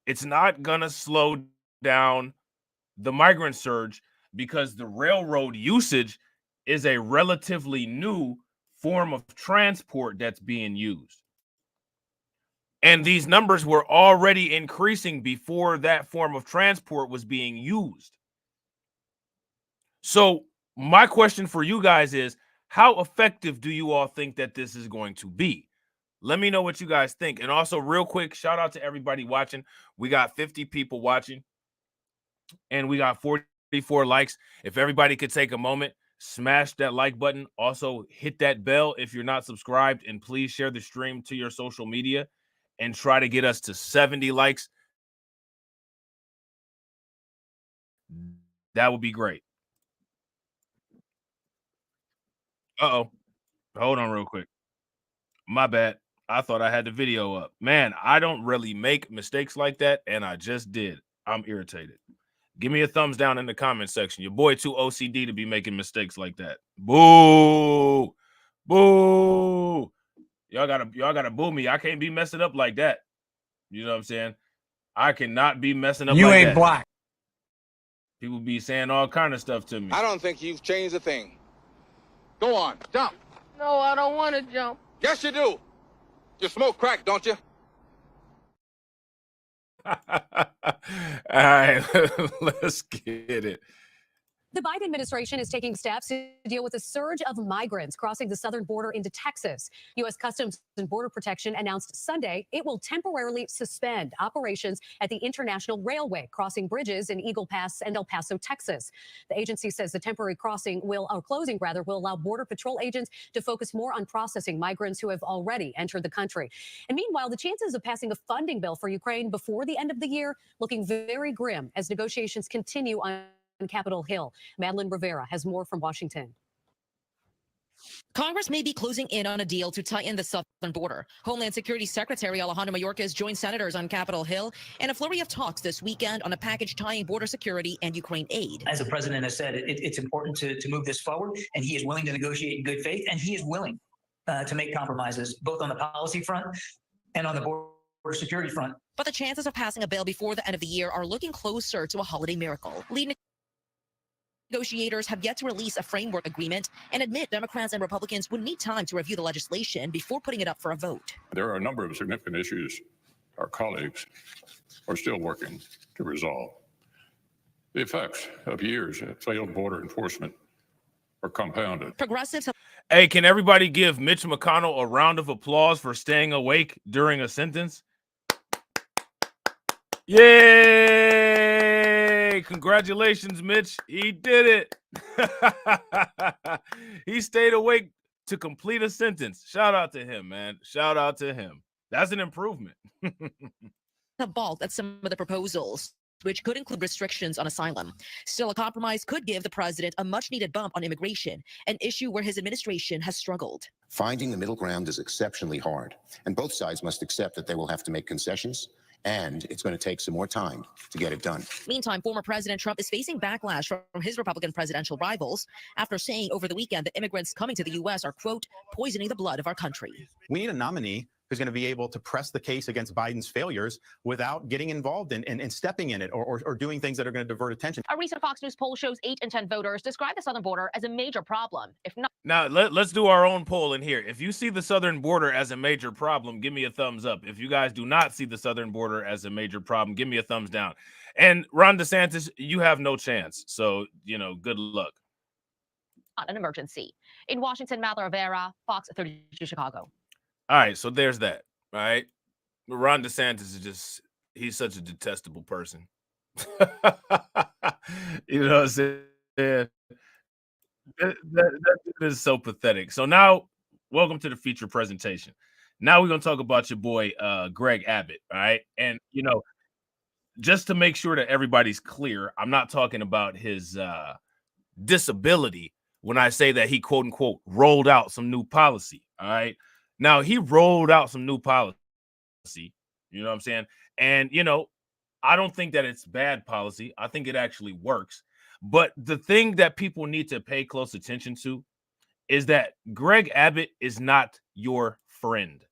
It's not going to slow down the migrant surge because the railroad usage is a relatively new form of transport that's being used. And these numbers were already increasing before that form of transport was being used. So my question for you guys is, how effective do you all think that this is going to be? Let me know what you guys think. And also real quick, shout out to everybody watching. We got 50 people watching and we got 44 likes. If everybody could take a moment, smash that like button. Also hit that bell if you're not subscribed, and please share the stream to your social media and try to get us to 70 likes. That would be great. Uh-oh. Hold on real quick. My bad. I thought I had the video up. Man, I don't really make mistakes like that, and I just did. I'm irritated. Give me a thumbs down in the comment section. Your boy too OCD to be making mistakes like that. Boo. Boo. Y'all gotta boo me. I can't be messing up like that. You know what I'm saying? I cannot be messing up like that. You ain't black. People be saying all kind of stuff to me. I don't think you've changed a thing. Go on, jump. No, I don't want to jump. Yes, you do. You smoke crack, don't you? All right, let's get it. The Biden administration is taking steps to deal with a surge of migrants crossing the southern border into Texas. U.S. Customs and Border Protection announced Sunday it will temporarily suspend operations at the International Railway crossing bridges in Eagle Pass and El Paso, Texas. The agency says the temporary closing will allow Border Patrol agents to focus more on processing migrants who have already entered the country. And meanwhile, the chances of passing a funding bill for Ukraine before the end of the year looking very grim as negotiations continue on Capitol Hill. Madeline Rivera has more from Washington. Congress may be closing in on a deal to tighten the southern border. Homeland Security Secretary Alejandro Mayorkas joined senators on Capitol Hill in a flurry of talks this weekend on a package tying border security and Ukraine aid. As the president has said, it's important to move this forward, and he is willing to negotiate in good faith, and he is willing to make compromises both on the policy front and on the border security front. But the chances of passing a bill before the end of the year are looking closer to a holiday miracle. Lead negotiators have yet to release a framework agreement and admit Democrats and Republicans would need time to review the legislation before putting it up for a vote. There are a number of significant issues our colleagues are still working to resolve. The effects of years of failed border enforcement are compounded. Progressives. Hey, can everybody give Mitch McConnell a round of applause for staying awake during a sentence? Yay! Congratulations, Mitch. He did it. He stayed awake to complete a sentence. Shout out to him, man. Shout out to him. That's an improvement. A balk at some of the proposals, which could include restrictions on asylum. Still, a compromise could give the president a much-needed bump on immigration, an issue where his administration has struggled. Finding the middle ground is exceptionally hard, and both sides must accept that they will have to make concessions, and it's going to take some more time to get it done. Meantime, former President Trump is facing backlash from his Republican presidential rivals after saying over the weekend that immigrants coming to the U.S. are, quote, poisoning the blood of our country. We need a nominee who's going to be able to press the case against Biden's failures without getting involved in stepping in it or doing things that are going to divert attention. A recent Fox News poll shows 8 in 10 voters describe the southern border as a major problem. If not, Now, let's do our own poll in here. If you see the southern border as a major problem, give me a thumbs up. If you guys do not see the southern border as a major problem, give me a thumbs down. And Ron DeSantis, you have no chance. So, good luck. not an emergency. In Washington, Mather Rivera, Fox 32 Chicago. All right, so there's that. All right. Ron DeSantis is he's such a detestable person. You know what I'm saying? That is so pathetic. So now, welcome to the feature presentation. Now we're going to talk about your boy, Greg Abbott. All right. And, just to make sure that everybody's clear, I'm not talking about his disability when I say that he, quote unquote, rolled out some new policy. All right. Now, he rolled out some new policy. You know what I'm saying? And, I don't think that it's bad policy. I think it actually works. But the thing that people need to pay close attention to is that Greg Abbott is not your friend.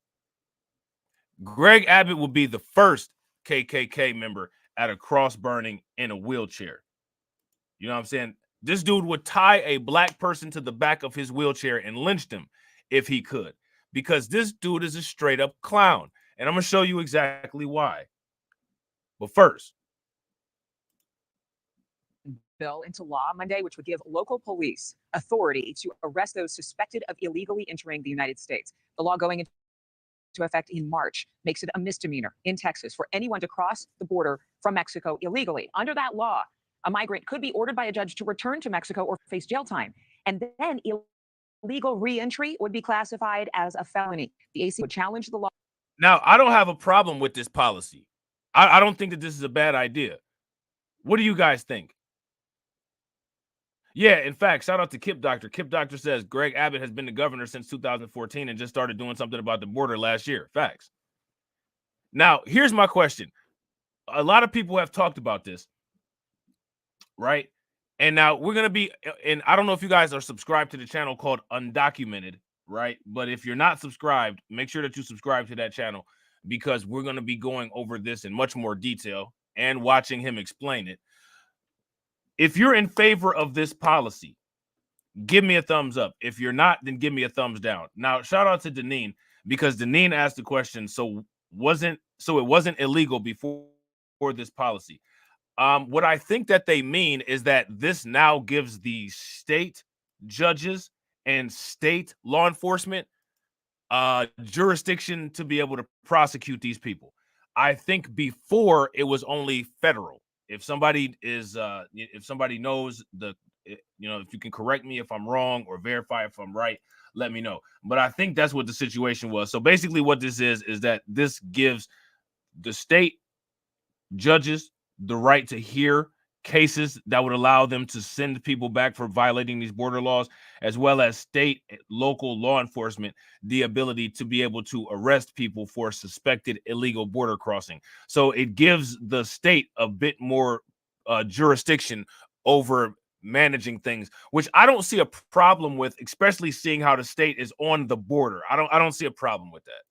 Greg Abbott will be the first KKK member at a cross burning in a wheelchair. You know what I'm saying? This dude would tie a black person to the back of his wheelchair and lynch them if he could, because this dude is a straight up clown. And I'm going to show you exactly why. But first, bill into law Monday, which would give local police authority to arrest those suspected of illegally entering the United States. The law going into effect in March makes it a misdemeanor in Texas for anyone to cross the border from Mexico illegally. Under that law, a migrant could be ordered by a judge to return to Mexico or face jail time. And then illegal re-entry would be classified as a felony. The AC would challenge the law. Now, I don't have a problem with this policy. I don't think that this is a bad idea. What do you guys think? Yeah, in fact, shout out to Kip Doctor. Kip Doctor says Greg Abbott has been the governor since 2014 and just started doing something about the border last year. Facts. Now, here's my question. A lot of people have talked about this, right? And now we're going to be, and I don't know if you guys are subscribed to the channel called Undocumented, right? But if you're not subscribed, make sure that you subscribe to that channel, because we're going to be going over this in much more detail and watching him explain it. If you're in favor of this policy, give me a thumbs up. If you're not, then give me a thumbs down. Now, shout out to Deneen, because Deneen asked the question, so it wasn't illegal before this policy. What I think that they mean is that this now gives the state judges and state law enforcement jurisdiction to be able to prosecute these people. I think before it was only federal. If somebody is, if somebody knows if you can correct me if I'm wrong or verify if I'm right, let me know. But I think that's what the situation was. So basically what this is that this gives the state judges the right to hear cases that would allow them to send people back for violating these border laws, as well as state, local law enforcement, the ability to be able to arrest people for suspected illegal border crossing. So it gives the state a bit more jurisdiction over managing things, which I don't see a problem with, especially seeing how the state is on the border. I don't see a problem with that.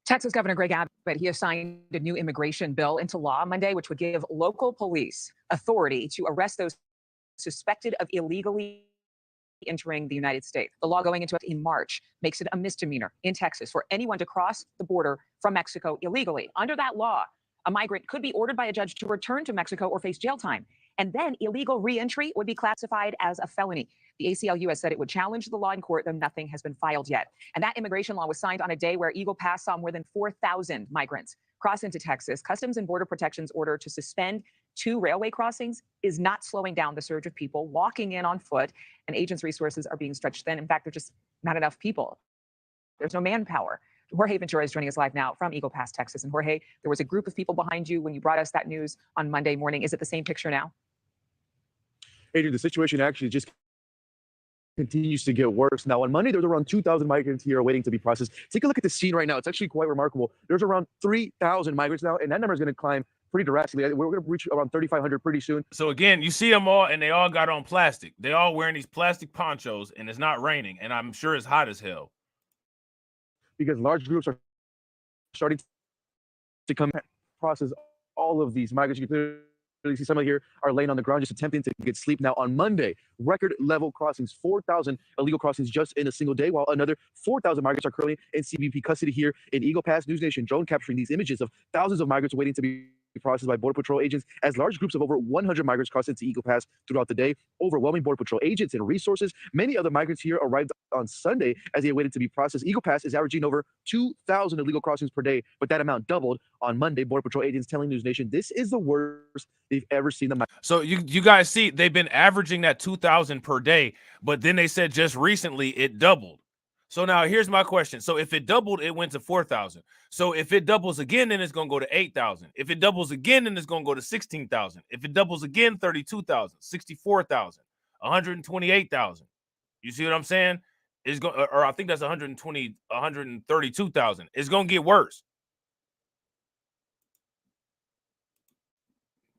Texas Governor Greg Abbott, he has signed a new immigration bill into law Monday, which would give local police authority to arrest those suspected of illegally entering the United States. The law going into it in March makes it a misdemeanor in Texas for anyone to cross the border from Mexico illegally. Under that law, a migrant could be ordered by a judge to return to Mexico or face jail time. And then illegal re-entry would be classified as a felony. The ACLU has said it would challenge the law in court, though nothing has been filed yet. And that immigration law was signed on a day where Eagle Pass saw more than 4,000 migrants cross into Texas. Customs and Border Protection's order to suspend 2 railway crossings is not slowing down the surge of people walking in on foot, and agents' resources are being stretched thin. In fact, there's just not enough people. There's no manpower. Jorge Ventura is joining us live now from Eagle Pass, Texas. And Jorge, there was a group of people behind you when you brought us that news on Monday morning. Is it the same picture now? Adrian, the situation actually just continues to get worse. Now, on Monday, there's around 2,000 migrants here waiting to be processed. Take a look at the scene right now. It's actually quite remarkable. There's around 3,000 migrants now, and that number is going to climb pretty drastically. We're going to reach around 3,500 pretty soon. So again, you see them all, and they all got on plastic. They all wearing these plastic ponchos, and it's not raining, and I'm sure it's hot as hell. Because large groups are starting to come process all of these migrants. You can clearly see some of here are laying on the ground just attempting to get sleep. Now on Monday, record level crossings, 4,000 illegal crossings just in a single day, while another 4,000 migrants are currently in CBP custody here in Eagle Pass. News Nation drone capturing these images of thousands of migrants waiting to be processed by Border Patrol agents as large groups of over 100 migrants crossed into Eagle Pass throughout the day, overwhelming Border Patrol agents and resources. Many other migrants here arrived on Sunday as they waited to be processed. Eagle Pass is averaging over 2,000 illegal crossings per day, but that amount doubled on Monday. Border Patrol agents telling News Nation this is the worst they've ever seen them. So you guys see they've been averaging that 2,000 per day, but then they said just recently it doubled. So now here's my question. So if it doubled, it went to 4,000. So if it doubles again, then it's going to go to 8,000. If it doubles again, then it's going to go to 16,000. If it doubles again, 32,000, 64,000, 128,000. You see what I'm saying? It's going, or I think that's 132,000. It's going to get worse.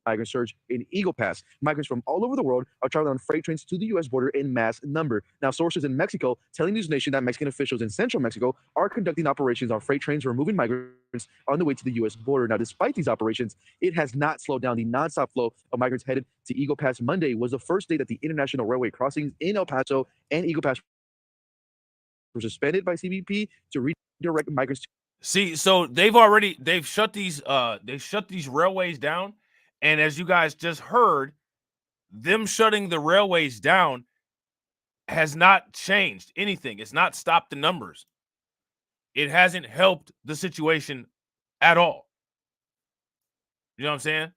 Migrant surge in Eagle Pass. Migrants from all over the world are traveling on freight trains to the U.S. border in mass number. Now, sources in Mexico telling News Nation that Mexican officials in central Mexico are conducting operations on freight trains removing migrants on the way to the U.S. border. Now, despite these operations, it has not slowed down the nonstop flow of migrants headed to Eagle Pass. Monday was the first day that the international railway crossings in El Paso and Eagle Pass were suspended by CBP to redirect migrants. See, so they've shut these railways down. And as you guys just heard, them shutting the railways down has not changed anything. It's not stopped the numbers. It hasn't helped the situation at all. You know what I'm saying?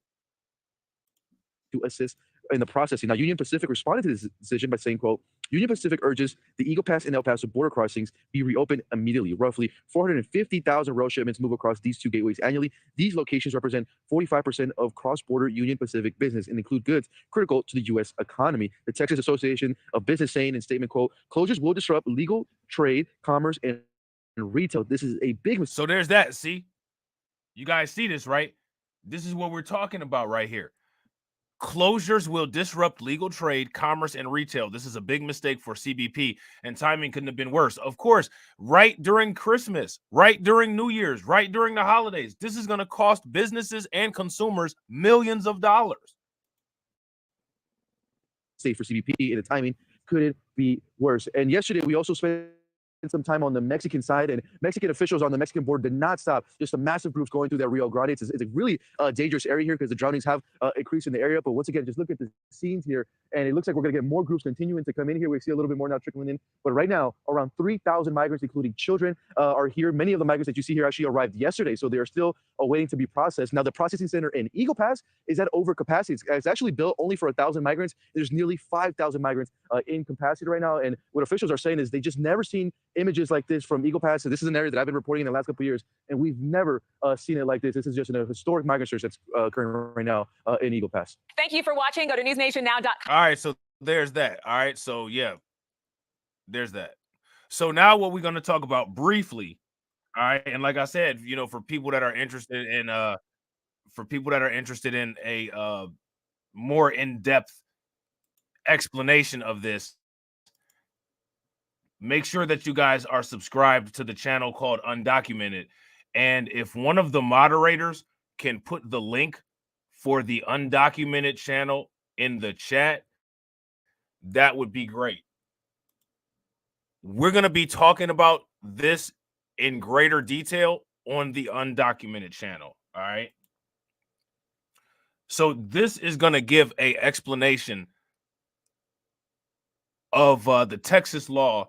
To assist in the processing. Now, Union Pacific responded to this decision by saying, quote, Union Pacific urges the Eagle Pass and El Paso border crossings be reopened immediately. Roughly 450,000 rail shipments move across these two gateways annually. These locations represent 45% of cross-border Union Pacific business and include goods critical to the U.S. economy. The Texas Association of Business saying in statement, quote, closures will disrupt legal trade, commerce, and retail. This is a big mistake. So there's that. See, you guys see this, right? This is what we're talking about right here. Closures will disrupt legal trade, commerce, and retail. This is a big mistake for CBP, and timing couldn't have been worse. Of course, right during Christmas, right during New Year's, right during the holidays, this is going to cost businesses and consumers millions of dollars. Safe for CBP, and the timing couldn't be worse. And yesterday, we also spent some time on the Mexican side, and Mexican officials on the Mexican border did not stop. Just a massive groups going through that Rio Grande. It's a really dangerous area here because the drownings have increased in the area. But once again, just look at the scenes here, and it looks like we're going to get more groups continuing to come in here. We see a little bit more now trickling in. But right now, around 3,000 migrants, including children, are here. Many of the migrants that you see here actually arrived yesterday, so they are still waiting to be processed. Now, the processing center in Eagle Pass is at over capacity. It's actually built only for 1,000 migrants. There's nearly 5,000 migrants in capacity right now. And what officials are saying is they just never seen images like this from Eagle Pass. So this is an area that I've been reporting in the last couple of years, and we've never seen it like this. This is just a historic migrant surge that's occurring right now in Eagle Pass. Thank you for watching. Go to newsnationnow.com. All right, so there's that. All right, so yeah, there's that. So now what we're going to talk about briefly, all right, and like I said, you know, for people that are interested in a more in-depth explanation of this, make sure that you guys are subscribed to the channel called Undocumented. And if one of the moderators can put the link for the Undocumented channel in the chat, that would be great. We're going to be talking about this in greater detail on the Undocumented channel. All right. So this is going to give an explanation of the Texas law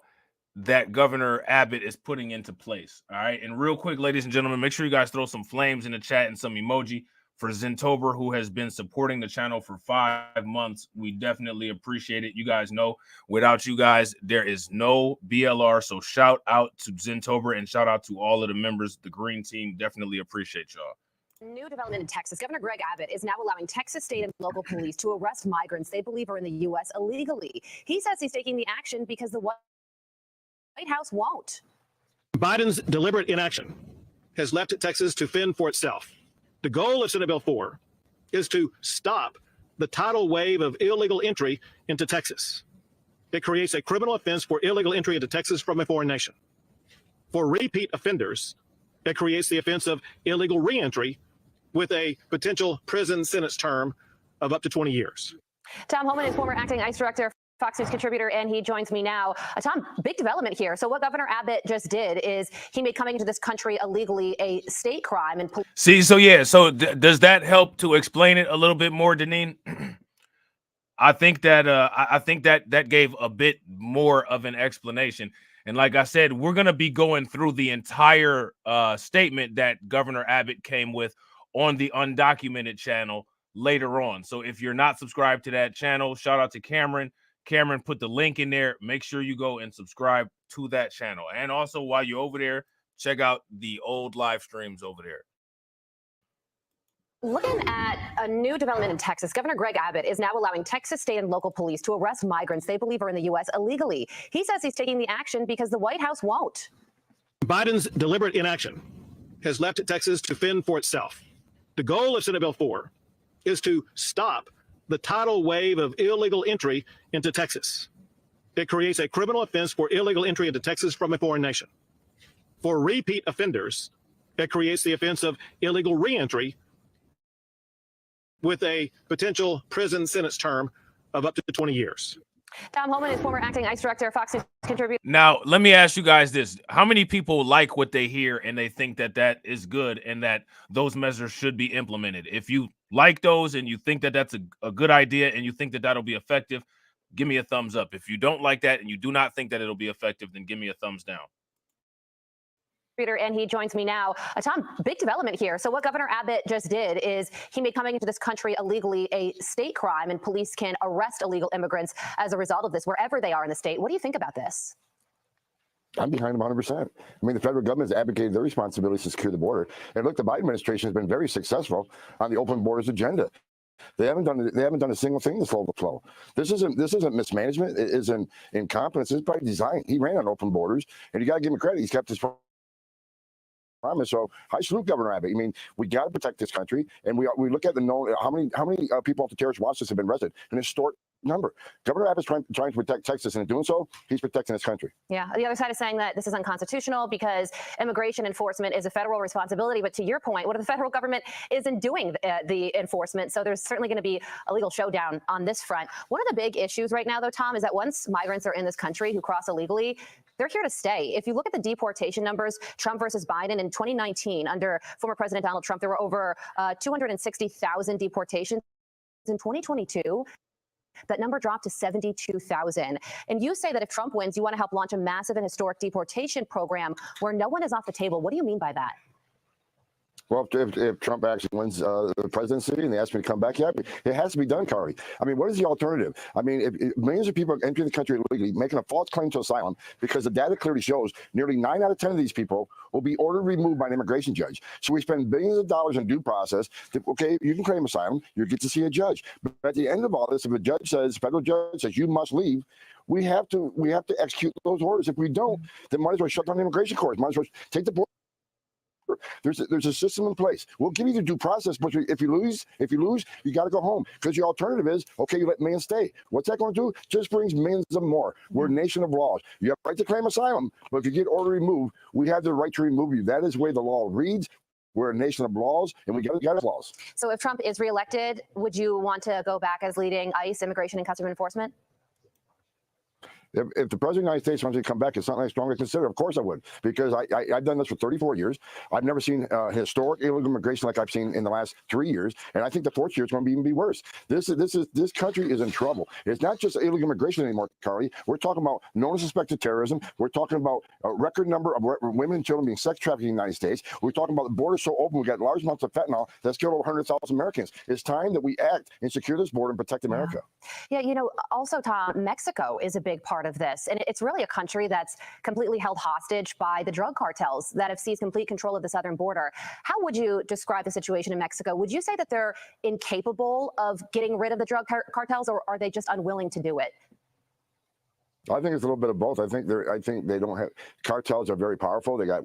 that Governor Abbott is putting into place. All right. And real quick, ladies and gentlemen, make sure you guys throw some flames in the chat and some emoji for Zentober, who has been supporting the channel for 5 months. We definitely appreciate it. You guys know, without you guys, there is no BLR. So shout out to Zentober and shout out to all of the members, the green team. Definitely appreciate y'all. New development in Texas. Governor Greg Abbott is now allowing Texas state and local police to arrest migrants they believe are in the U.S. illegally. He says he's taking the action because the White House won't. Biden's deliberate inaction has left Texas to fend for itself. The goal of Senate Bill 4 is to stop the tidal wave of illegal entry into Texas. It creates a criminal offense for illegal entry into Texas from a foreign nation. For repeat offenders, it creates the offense of illegal reentry with a potential prison sentence term of up to 20 years. Tom Homan is former acting ICE director, Fox News contributor, and he joins me now. Tom, big development here. So what Governor Abbott just did is he made coming into this country illegally a state crime. And see, so yeah, so does that help to explain it a little bit more, Deneen? I think that that gave a bit more of an explanation. And like I said, we're going to be going through the entire statement that Governor Abbott came with on the Undocumented channel later on. So if you're not subscribed to that channel, shout out to Cameron. Cameron put the link in there. Make sure you go and subscribe to that channel. And also, while you're over there, check out the old live streams over there. Looking at a new development in Texas, Governor Greg Abbott is now allowing Texas state and local police to arrest migrants they believe are in the U.S. illegally. He says he's taking the action because the White House won't. Biden's deliberate inaction has left Texas to fend for itself. The goal of Senate Bill 4 is to stop the tidal wave of illegal entry into Texas. It creates a criminal offense for illegal entry into Texas from a foreign nation. For repeat offenders, it creates the offense of illegal reentry with a potential prison sentence term of up to 20 years. Tom Homan is former acting ICE director, Fox News contributor. Now, let me ask you guys this. How many people like what they hear and they think that that is good and that those measures should be implemented? If you like those and you think that that's a good idea and you think that that'll be effective, give me a thumbs up. If you don't like that and you do not think that it'll be effective, then give me a thumbs down. And he joins me now. Tom, big development here. So what Governor Abbott just did is he made coming into this country illegally a state crime, and police can arrest illegal immigrants as a result of this, wherever they are in the state. What do you think about this? I'm behind them 100%. I mean, the federal government has abdicated their responsibilities to secure the border. And look, the Biden administration has been very successful on the open borders agenda. They haven't done a single thing to slow the flow. This isn't mismanagement. It isn't incompetence. It's by design. He ran on open borders, and you got to give him credit. He's kept his promise. So I salute Governor Abbott. I mean, we got to protect this country, and we look at the known how many people off the terrorist watch list have been arrested, an historic number. Governor Abbott's trying to protect Texas, and in doing so, he's protecting this country. Yeah, the other side is saying that this is unconstitutional because immigration enforcement is a federal responsibility. But to your point, what if the federal government isn't doing the enforcement? So there's certainly going to be a legal showdown on this front. One of the big issues right now, though, Tom, is that once migrants are in this country who cross illegally, they're here to stay. If you look at the deportation numbers, Trump versus Biden in 2019, under former President Donald Trump, there were over 260,000 deportations. In 2022, that number dropped to 72,000. And you say that if Trump wins, you want to help launch a massive and historic deportation program where no one is off the table. What do you mean by that? Well, if Trump actually wins the presidency and they ask me to come back, yeah, it has to be done, Kari. I mean, what is the alternative? I mean, if millions of people are entering the country illegally, making a false claim to asylum, because the data clearly shows nearly 9 out of 10 of these people will be ordered removed by an immigration judge. So we spend billions of dollars in due process. Okay, you can claim asylum, you get to see a judge. But at the end of all this, if a judge says, federal judge says you must leave, we have to execute those orders. If we don't, then might as well shut down the immigration courts. Might as well take the board. There's a system in place. We'll give you the due process, but if you lose, you got to go home, because your alternative is, okay, you let millions stay. What's that going to do? Just brings millions of more. We're a nation of laws. You have the right to claim asylum, but if you get order removed, we have the right to remove you. That is the way the law reads. We're a nation of laws, and we got laws. So if Trump is reelected, would you want to go back as leading ICE, immigration and customs enforcement? If the president of the United States wants me to come back, it's something I strongly consider. Of course I would, because I've done this for 34 years. I've never seen historic illegal immigration like I've seen in the last 3 years, and I think the fourth year is going to even be worse. This country is in trouble. It's not just illegal immigration anymore, Carly. We're talking about known suspected terrorism. We're talking about a record number of women and children being sex trafficked in the United States. We're talking about the border so open, we got large amounts of fentanyl that's killed over 100,000 Americans. It's time that we act and secure this border and protect America. Yeah, you know, also, Tom, Mexico is a big part of this. And it's really a country that's completely held hostage by the drug cartels that have seized complete control of the southern border. How would you describe the situation in Mexico? Would you say that they're incapable of getting rid of the drug cartels, or are they just unwilling to do it? I think it's a little bit of both. I think they don't have, cartels are very powerful. They got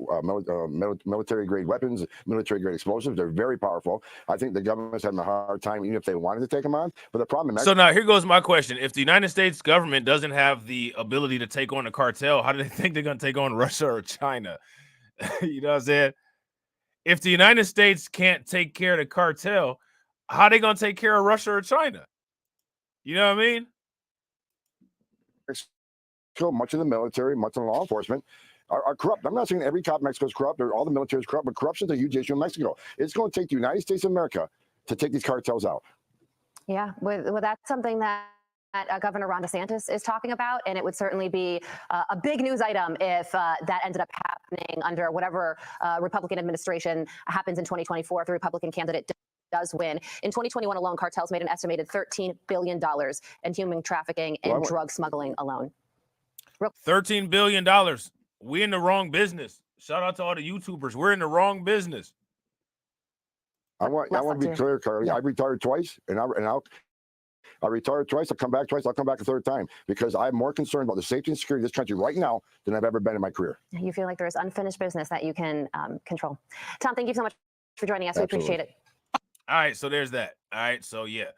military grade weapons, military grade explosives. They're very powerful. I think the government's having a hard time, even if they wanted to take them on. But the problem So now here goes my question. If the United States government doesn't have the ability to take on a cartel, how do they think they're going to take on Russia or China? You know what I'm saying? If the United States can't take care of the cartel, how are they going to take care of Russia or China? You know what I mean? Much of the military, much of the law enforcement are corrupt. I'm not saying every cop in Mexico is corrupt or all the military is corrupt, but corruption is a huge issue in Mexico. It's going to take the United States of America to take these cartels out. Yeah, well, that's something that Governor Ron DeSantis is talking about, and it would certainly be a big news item if that ended up happening under whatever Republican administration happens in 2024 if the Republican candidate does win. In 2021 alone, cartels made an estimated $13 billion in human trafficking and drug smuggling alone. $13 billion. We in the wrong business. Shout out to all the YouTubers. We're in the wrong business. I want to be clear, Carly. I retired twice, I retired twice. I'll come back twice. I'll come back a third time because I'm more concerned about the safety and security of this country right now than I've ever been in my career. You feel like there's unfinished business that you can control. Tom, thank you so much for joining us. Absolutely. We appreciate it. All right, so there's that. All right, so yeah,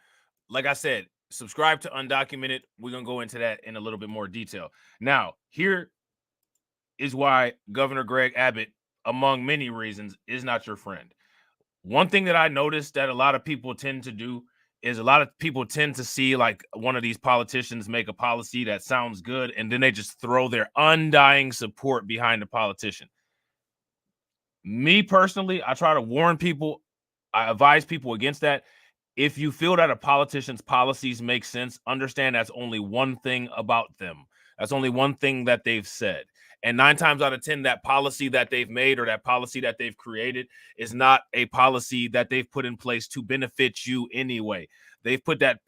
like I said, subscribe to Undocumented. We're going to go into that in a little bit more detail. Now, here is why Governor Greg Abbott, among many reasons, is not your friend. One thing that I noticed that a lot of people tend to do is a lot of people tend to see like one of these politicians make a policy that sounds good, and then they just throw their undying support behind the politician. Me personally, I try to warn people. I advise people against that. If you feel that a politician's policies make sense, understand that's only one thing about them. That's only one thing that they've said. And 9 times out of 10, that policy that they've made or that policy that they've created is not a policy that they've put in place to benefit you anyway. They've put that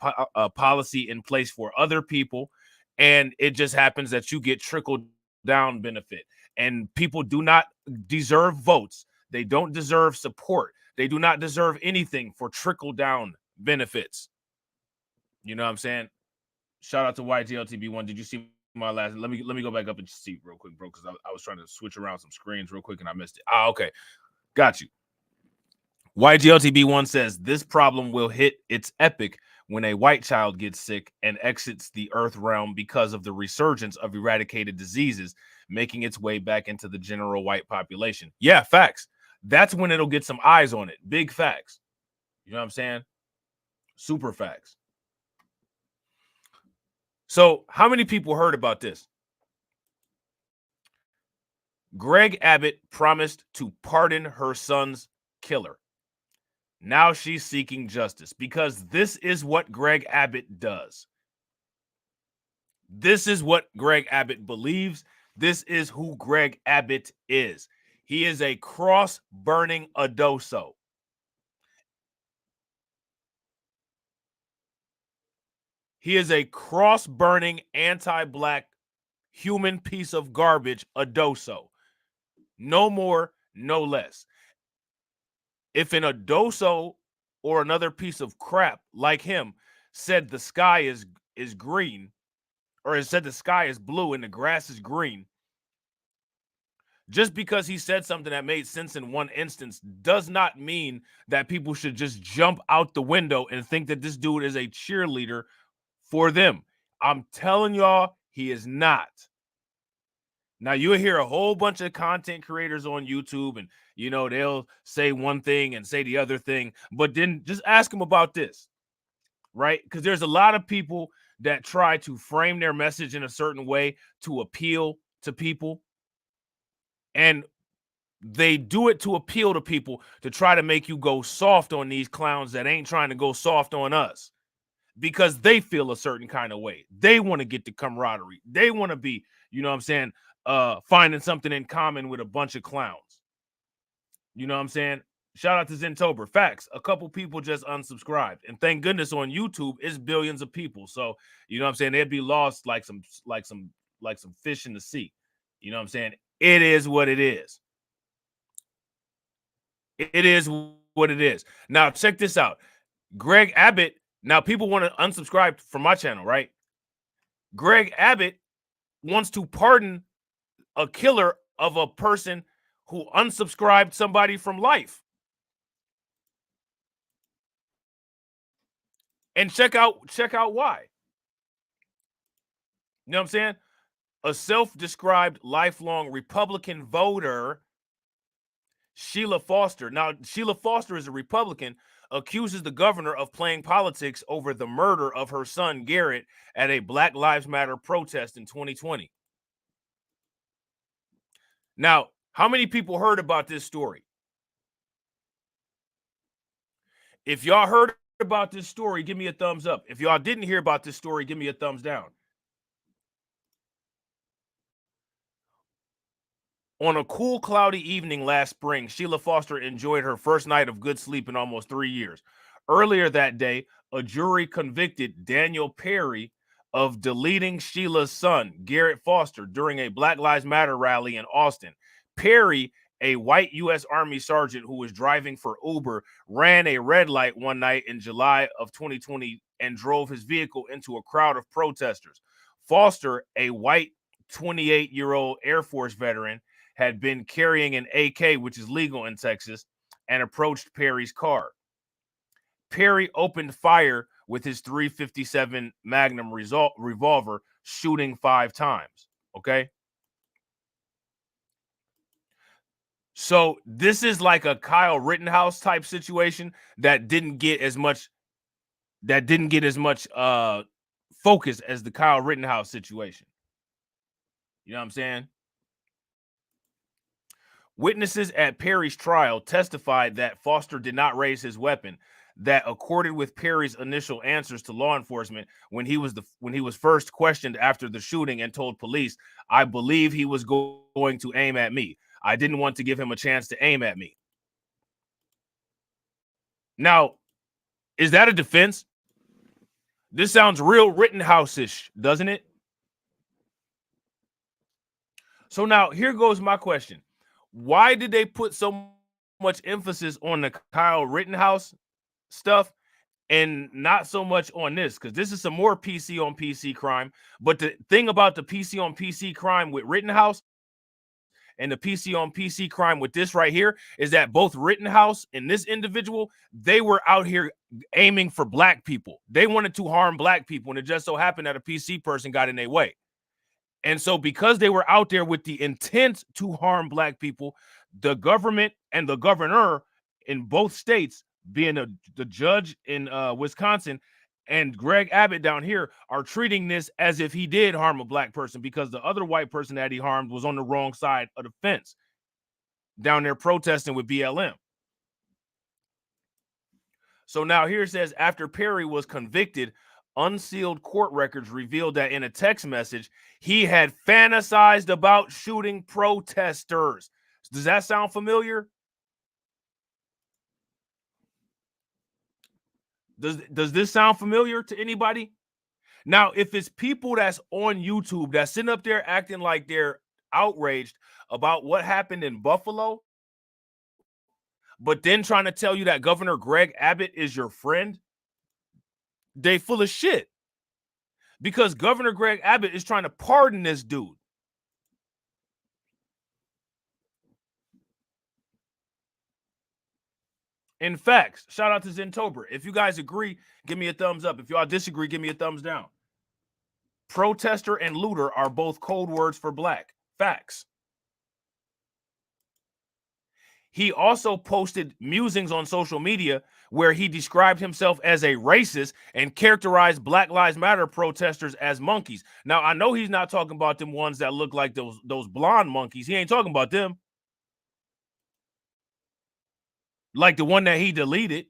policy in place for other people, and it just happens that you get trickled down benefit. And people do not deserve votes. They don't deserve support. They do not deserve anything for trickle-down benefits. You know what I'm saying? Shout out to YGLTB1. Did you see my last? Let me go back up and see real quick, bro, because I was trying to switch around some screens real quick and I missed it. Okay. Got you. YGLTB1 says, this problem will hit its epic when a white child gets sick and exits the earth realm because of the resurgence of eradicated diseases making its way back into the general white population. Yeah, facts. That's when it'll get some eyes on it. Big facts. You know what I'm saying? Super facts. So how many people heard about this? Greg Abbott promised to pardon her son's killer. Now she's seeking justice because this is what Greg Abbott does. This is what Greg Abbott believes. This is who Greg Abbott is. He is a cross-burning adoso. He is a cross-burning, anti-black, human piece of garbage adoso. No more, no less. If an adoso or another piece of crap like him said the sky is green, or it said the sky is blue and the grass is green, just because he said something that made sense in one instance does not mean that people should just jump out the window and think that this dude is a cheerleader for them. I'm telling y'all, he is not. Now, you'll hear a whole bunch of content creators on YouTube and, you know, they'll say one thing and say the other thing, but then just ask them about this, right? Because there's a lot of people that try to frame their message in a certain way to appeal to people. And they do it to appeal to people to try to make you go soft on these clowns that ain't trying to go soft on us, because they feel a certain kind of way. They want to get the camaraderie. They want to be, you know what I'm saying, finding something in common with a bunch of clowns. You know what I'm saying? Shout out to Zentober. Facts. A couple people just unsubscribed. And thank goodness on YouTube it's billions of people. So, you know what I'm saying? They'd be lost like some fish in the sea. You know what I'm saying? It is what it is. It is what it is. Now, check this out. Greg Abbott. Now, people want to unsubscribe from my channel, right? Greg Abbott wants to pardon a killer of a person who unsubscribed somebody from life. And check out why. You know what I'm saying? A self-described lifelong Republican voter, Sheila Foster. Now, Sheila Foster is a Republican, accuses the governor of playing politics over the murder of her son, Garrett, at a Black Lives Matter protest in 2020. Now, how many people heard about this story? If y'all heard about this story, give me a thumbs up. If y'all didn't hear about this story, give me a thumbs down. On a cool, cloudy evening last spring, Sheila Foster enjoyed her first night of good sleep in almost 3 years. Earlier that day, a jury convicted Daniel Perry of deleting Sheila's son, Garrett Foster, during a Black Lives Matter rally in Austin. Perry, a white U.S. Army sergeant who was driving for Uber, ran a red light one night in July of 2020 and drove his vehicle into a crowd of protesters. Foster, a white 28-year-old Air Force veteran, had been carrying an AK, which is legal in Texas, and approached Perry's car. Perry opened fire with his .357 Magnum revolver, shooting 5 times. Okay? So this is like a Kyle Rittenhouse type situation that didn't get as much focus as the Kyle Rittenhouse situation. You know what I'm saying? Witnesses at Perry's trial testified that Foster did not raise his weapon, that accorded with Perry's initial answers to law enforcement when he was first questioned after the shooting and told police, "I believe he was going to aim at me. I didn't want to give him a chance to aim at me." Now, is that a defense? This sounds real Rittenhouse-ish, doesn't it? So now here goes my question. Why did they put so much emphasis on the Kyle Rittenhouse stuff and not so much on this? Because this is some more PC on PC crime. But the thing about the PC on PC crime with Rittenhouse and the PC on PC crime with this right here is that both Rittenhouse and this individual, they were out here aiming for black people. They wanted to harm black people, and it just so happened that a PC person got in their way. And so because they were out there with the intent to harm black people, the government and the governor in both states, being the judge in Wisconsin and Greg Abbott down here, are treating this as if he did harm a black person, because the other white person that he harmed was on the wrong side of the fence down there protesting with BLM. So now here it says, after Perry was convicted, unsealed court records revealed that in a text message, he had fantasized about shooting protesters. Does that sound familiar? Does this sound familiar to anybody? Now, if it's people that's on YouTube that's sitting up there acting like they're outraged about what happened in Buffalo, but then trying to tell you that Governor Greg Abbott is your friend, they full of shit. Because Governor Greg Abbott is trying to pardon this dude. In fact, shout out to Zentober. If you guys agree, give me a thumbs up. If y'all disagree, give me a thumbs down. Protester and looter are both code words for black. Facts. He also posted musings on social media where he described himself as a racist and characterized Black Lives Matter protesters as monkeys. Now, I know he's not talking about them ones that look like those blonde monkeys. He ain't talking about them. Like the one that he deleted.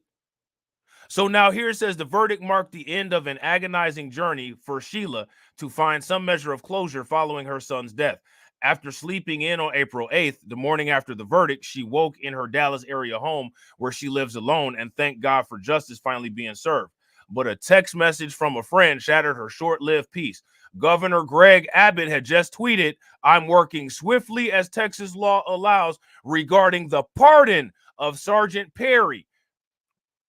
So now here it says the verdict marked the end of an agonizing journey for Sheila to find some measure of closure following her son's death. After sleeping in on April 8th, the morning after the verdict, she woke in her Dallas area home where she lives alone and thanked God for justice finally being served. But a text message from a friend shattered her short-lived peace. Governor Greg Abbott had just tweeted, "I'm working swiftly as Texas law allows regarding the pardon of Sergeant Perry."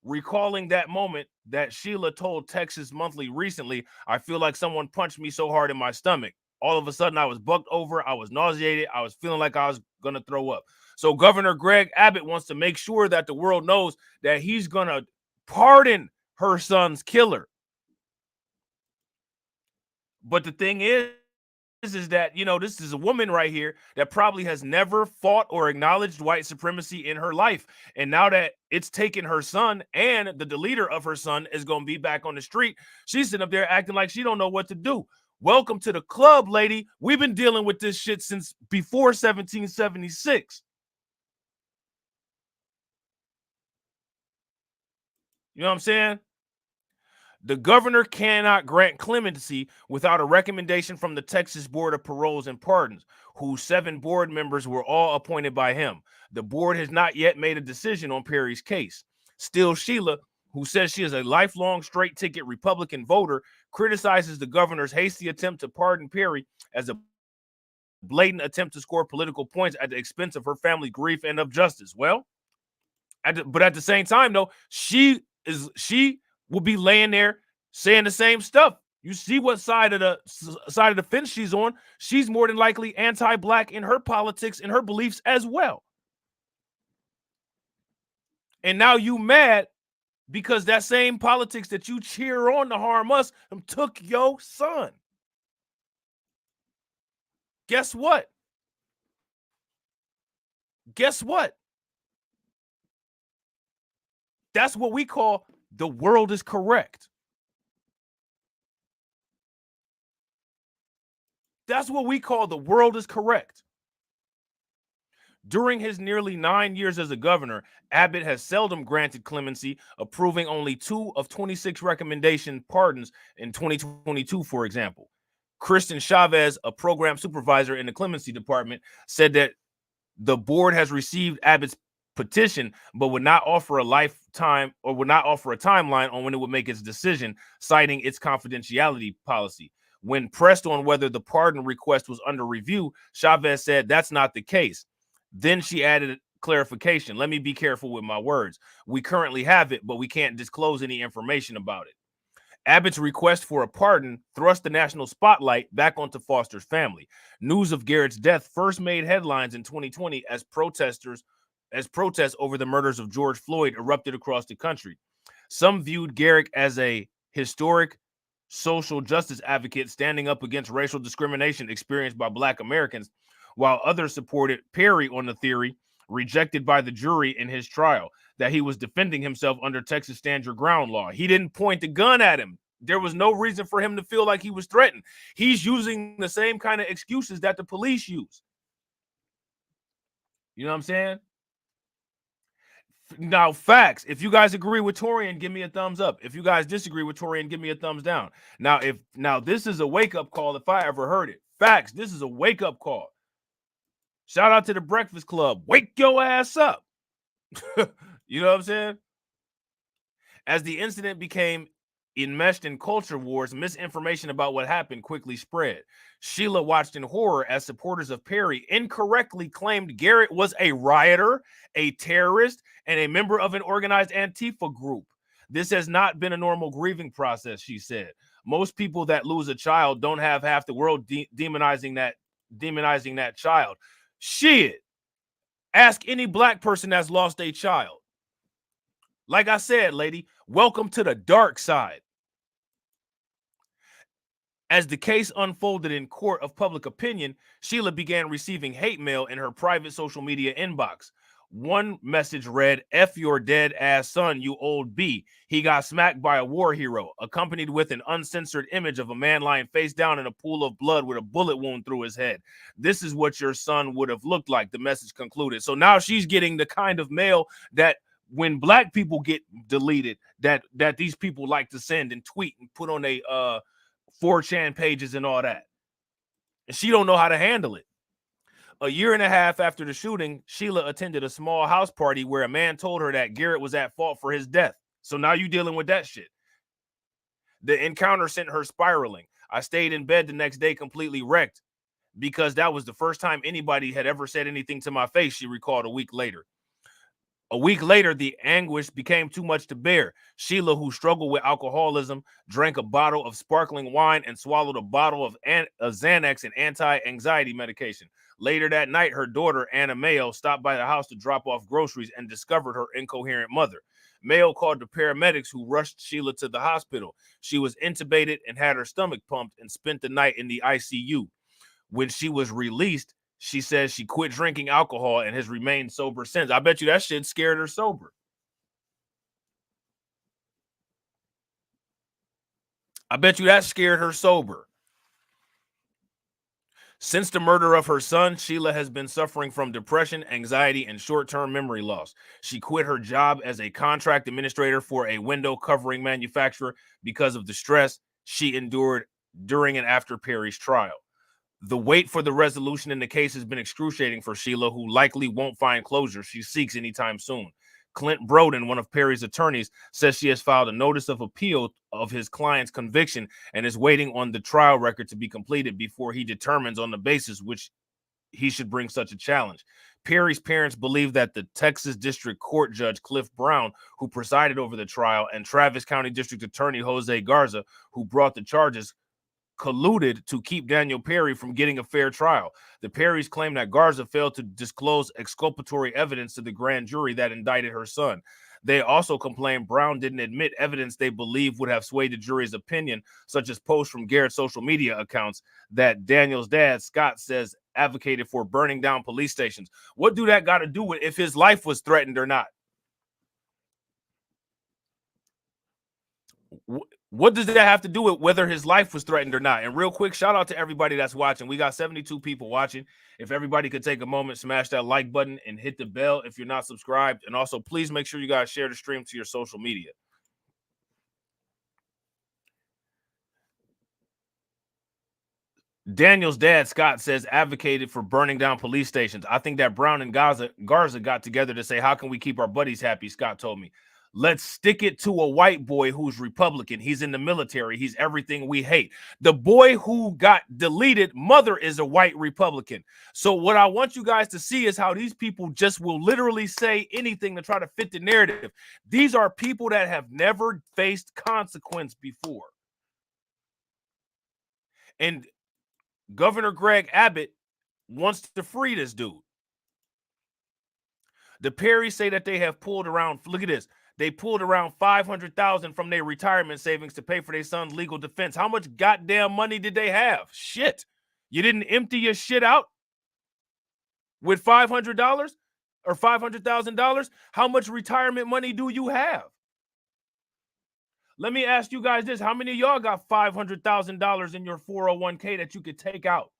Recalling that moment that Sheila told Texas Monthly recently, "I feel like someone punched me so hard in my stomach. All of a sudden, I was bucked over. I was nauseated. I was feeling like I was going to throw up." So Governor Greg Abbott wants to make sure that the world knows that he's going to pardon her son's killer. But the thing is that, you know, this is a woman right here that probably has never fought or acknowledged white supremacy in her life. And now that it's taken her son and the deleter of her son is going to be back on the street, she's sitting up there acting like she don't know what to do. Welcome to the club, lady. We've been dealing with this shit since before 1776. You know what I'm saying? The governor cannot grant clemency without a recommendation from the Texas Board of Paroles and Pardons, whose 7 board members were all appointed by him. The board has not yet made a decision on Perry's case. Still, Sheila, who says she is a lifelong straight-ticket Republican voter, criticizes the governor's hasty attempt to pardon Perry as a blatant attempt to score political points at the expense of her family grief and of justice. Well, but at the same time, though, she will be laying there saying the same stuff. You see what side of the fence she's on. She's more than likely anti-Black in her politics and her beliefs as well. And now you mad because that same politics that you cheer on to harm us took your son. Guess what? Guess what? That's what we call the world is correct. That's what we call the world is correct. During his nearly 9 years as a governor, Abbott has seldom granted clemency, approving only 2 of 26 recommendation pardons in 2022, for example. Kristen Chavez, a program supervisor in the clemency department, said that the board has received Abbott's petition, but would not offer a timeline on when it would make its decision, citing its confidentiality policy. When pressed on whether the pardon request was under review, Chavez said that's not the case. Then she added clarification. "Let me be careful with my words. We currently have it, but we can't disclose any information about it." Abbott's request for a pardon thrust the national spotlight back onto Foster's family. News of Garrett's death first made headlines in 2020 as protests over the murders of George Floyd erupted across the country. Some viewed Garrett as a historic social justice advocate standing up against racial discrimination experienced by Black Americans, while others supported Perry on the theory, rejected by the jury in his trial, that he was defending himself under Texas Stand Your Ground law. He didn't point a gun at him. There was no reason for him to feel like he was threatened. He's using the same kind of excuses that the police use. You know what I'm saying? Now, facts. If you guys agree with Torian, give me a thumbs up. If you guys disagree with Torian, give me a thumbs down. Now this is a wake-up call if I ever heard it. Facts. This is a wake-up call. Shout out to the Breakfast Club. Wake your ass up. You know what I'm saying? As the incident became enmeshed in culture wars, misinformation about what happened quickly spread. Sheila watched in horror as supporters of Perry incorrectly claimed Garrett was a rioter, a terrorist, and a member of an organized Antifa group. "This has not been a normal grieving process," she said. "Most people that lose a child don't have half the world demonizing that child." Shit. Ask any Black person that's lost a child. Like I said, lady, welcome to the dark side. As the case unfolded in court of public opinion, Sheila began receiving hate mail in her private social media inbox. One message read, "F your dead ass son, you old B. He got smacked by a war hero," accompanied with an uncensored image of a man lying face down in a pool of blood with a bullet wound through his head. "This is what your son would have looked like," the message concluded. So now she's getting the kind of mail that when black people get deleted, that these people like to send and tweet and put on a 4chan pages and all that. And she don't know how to handle it. A year and a half after the shooting, Sheila attended a small house party where a man told her that Garrett was at fault for his death. So now you dealing with that shit. The encounter sent her spiraling. "I stayed in bed the next day completely wrecked because that was the first time anybody had ever said anything to my face," she recalled a week later. A week later, the anguish became too much to bear. Sheila, who struggled with alcoholism, drank a bottle of sparkling wine and swallowed a bottle of Xanax and anti-anxiety medication. Later that night, her daughter, Anna Mayo, stopped by the house to drop off groceries and discovered her incoherent mother. Mayo called the paramedics, who rushed Sheila to the hospital. She was intubated and had her stomach pumped and spent the night in the ICU. When she was released, she says she quit drinking alcohol and has remained sober since. I bet you that shit scared her sober. I bet you that scared her sober. Since the murder of her son, Sheila has been suffering from depression, anxiety, and short-term memory loss. She quit her job as a contract administrator for a window covering manufacturer because of the stress she endured during and after Perry's trial. The wait for the resolution in the case has been excruciating for Sheila, who likely won't find closure she seeks anytime soon. Clint Broden, one of Perry's attorneys, says she has filed a notice of appeal of his client's conviction and is waiting on the trial record to be completed before he determines on the basis which he should bring such a challenge. Perry's parents believe that the Texas District Court Judge Cliff Brown, who presided over the trial, and Travis County District Attorney Jose Garza, who brought the charges, colluded to keep Daniel Perry from getting a fair trial. The Perrys claim that Garza failed to disclose exculpatory evidence to the grand jury that indicted her son. They also complain Brown didn't admit evidence they believe would have swayed the jury's opinion, such as posts from Garrett's social media accounts that Daniel's dad, Scott, says advocated for burning down police stations. What do that got to do with if his life was threatened or not? What does that have to do with whether his life was threatened or not? And real quick, shout out to everybody that's watching. We got 72 people watching. If everybody could take a moment, smash that like button and hit the bell if you're not subscribed. And also, please make sure you guys share the stream to your social media. Daniel's dad, Scott, says advocated for burning down police stations. I think that Brown and Garza got together to say, how can we keep our buddies happy? Scott told me. Let's stick it to a white boy who's Republican. He's in the military. He's everything we hate. The boy who got deleted, mother is a white Republican. So what I want you guys to see is how these people just will literally say anything to try to fit the narrative. These are people that have never faced consequence before. And Governor Greg Abbott wants to free this dude. The Perrys say that they have pulled around, look at this, they pulled around $500,000 from their retirement savings to pay for their son's legal defense. How much goddamn money did they have? Shit. You didn't empty your shit out with $500 or $500,000? How much retirement money do you have? Let me ask you guys this. How many of y'all got $500,000 in your 401k that you could take out?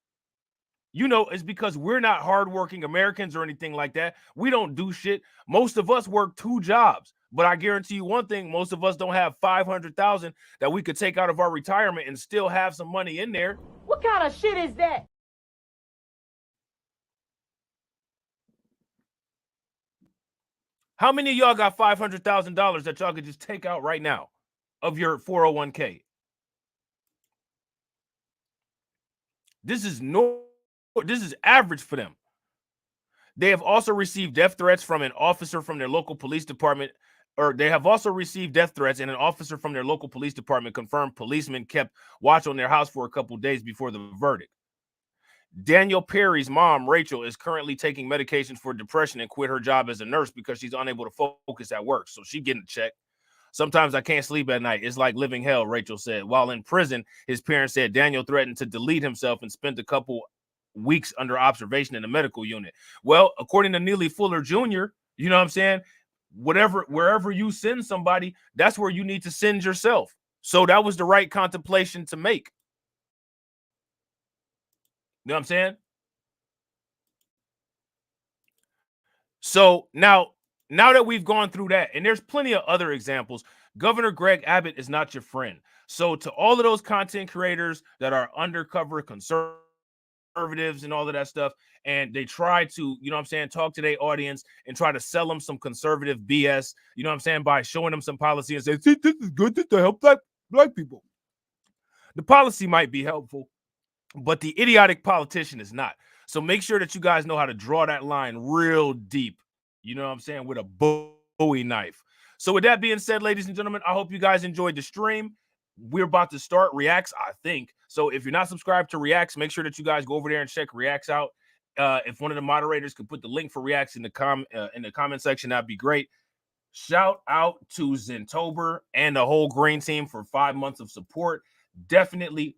You know, it's because we're not hardworking Americans or anything like that. We don't do shit. Most of us work 2 jobs. But I guarantee you one thing, most of us don't have $500,000 that we could take out of our retirement and still have some money in there. What kind of shit is that? How many of y'all got $500,000 that y'all could just take out right now of your 401k? This is average for them. They have also received death threats from an officer from their local police department, or they have also received death threats, and an officer from their local police department confirmed policemen kept watch on their house for a couple days before the verdict. Daniel Perry's mom, Rachel, is currently taking medications for depression and quit her job as a nurse because she's unable to focus at work. So she's getting a check. Sometimes I can't sleep at night. It's like living hell, Rachel said. While in prison, his parents said Daniel threatened to delete himself and spent a couple weeks under observation in the medical unit. Well, according to Neely Fuller Jr., you know what I'm saying? Wherever you send somebody, that's where you need to send yourself. So that was the right contemplation to make. You know what I'm saying? So now that we've gone through that, and there's plenty of other examples, Governor Greg Abbott is not your friend. So to all of those content creators that are undercover conservatives and all of that stuff, and they try to, you know what I'm saying, talk to their audience and try to sell them some conservative BS, you know what I'm saying, by showing them some policy and say, see, this is good, this to help black people. The policy might be helpful, but the idiotic politician is not. So make sure that you guys know how to draw that line real deep, you know what I'm saying, with a Bowie knife. So with that being said, ladies and gentlemen, I hope you guys enjoyed the stream. We're about to start Reacts, I think. So if you're not subscribed to Reacts, make sure that you guys go over there and check Reacts out. If one of the moderators could put the link for Reacts in the comment section, that'd be great. Shout out to Zentober and the whole Green team for 5 months of support. Definitely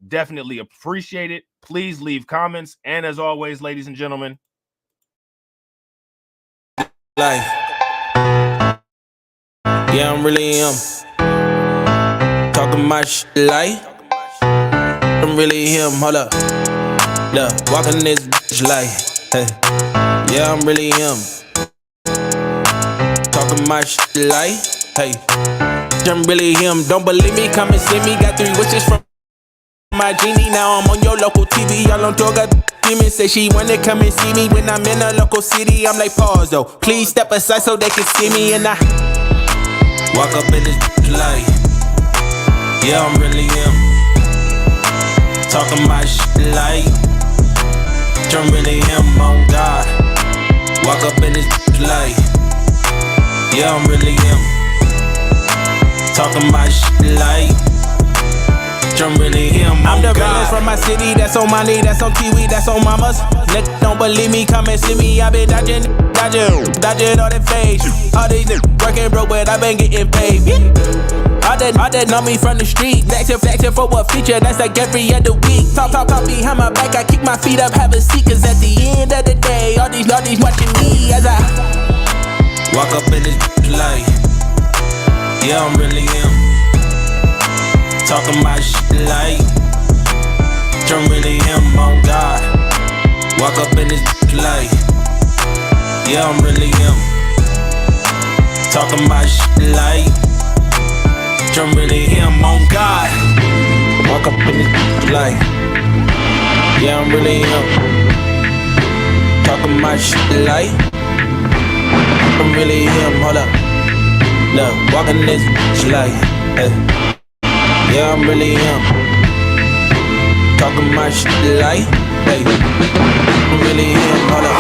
appreciate it. Please leave comments. And as always, ladies and gentlemen, life. Yeah, I'm really talking my shit like I'm really him. Hold up, look, walking this bitch like, hey. Yeah, I'm really him. Talking my shit like, hey. I'm really him. Don't believe me? Come and see me. Got 3 wishes from my genie. Now I'm on your local TV. Y'all on tour, got demons. Say she wanna come and see me when I'm in a local city. I'm like, pause though. Please step aside so they can see me. And I walk up in this light. Yeah, I'm really him. Talking my shit like I'm really him. On God. Walk up in this light. Yeah, I'm really him. Talking my shit like I'm really him. I'm the realest from my city. That's on my knee, that's on Kiwi, that's on mamas. Niggas don't believe me, come and see me. I been dodging all that face. All these niggas working broke, but I been getting paid. All that know me from the street. Flexing for what feature, that's like every other week. Talk behind my back, I kick my feet up, have a seat. Cause at the end of the day, all these watching me as I walk up in this light. Yeah, I'm really him. Talking my shit like I'm really him. On God. Walk up in this light. Yeah, I'm really him. Talking my shit like I'm really him. On God. Walk up in this light. Yeah, I'm really him. Talking my shit like I'm really him. Hold up. Look, walking this bitch like, hey. Yeah, I'm really him. Talking my shit like, hey. I'm really him. Hold up.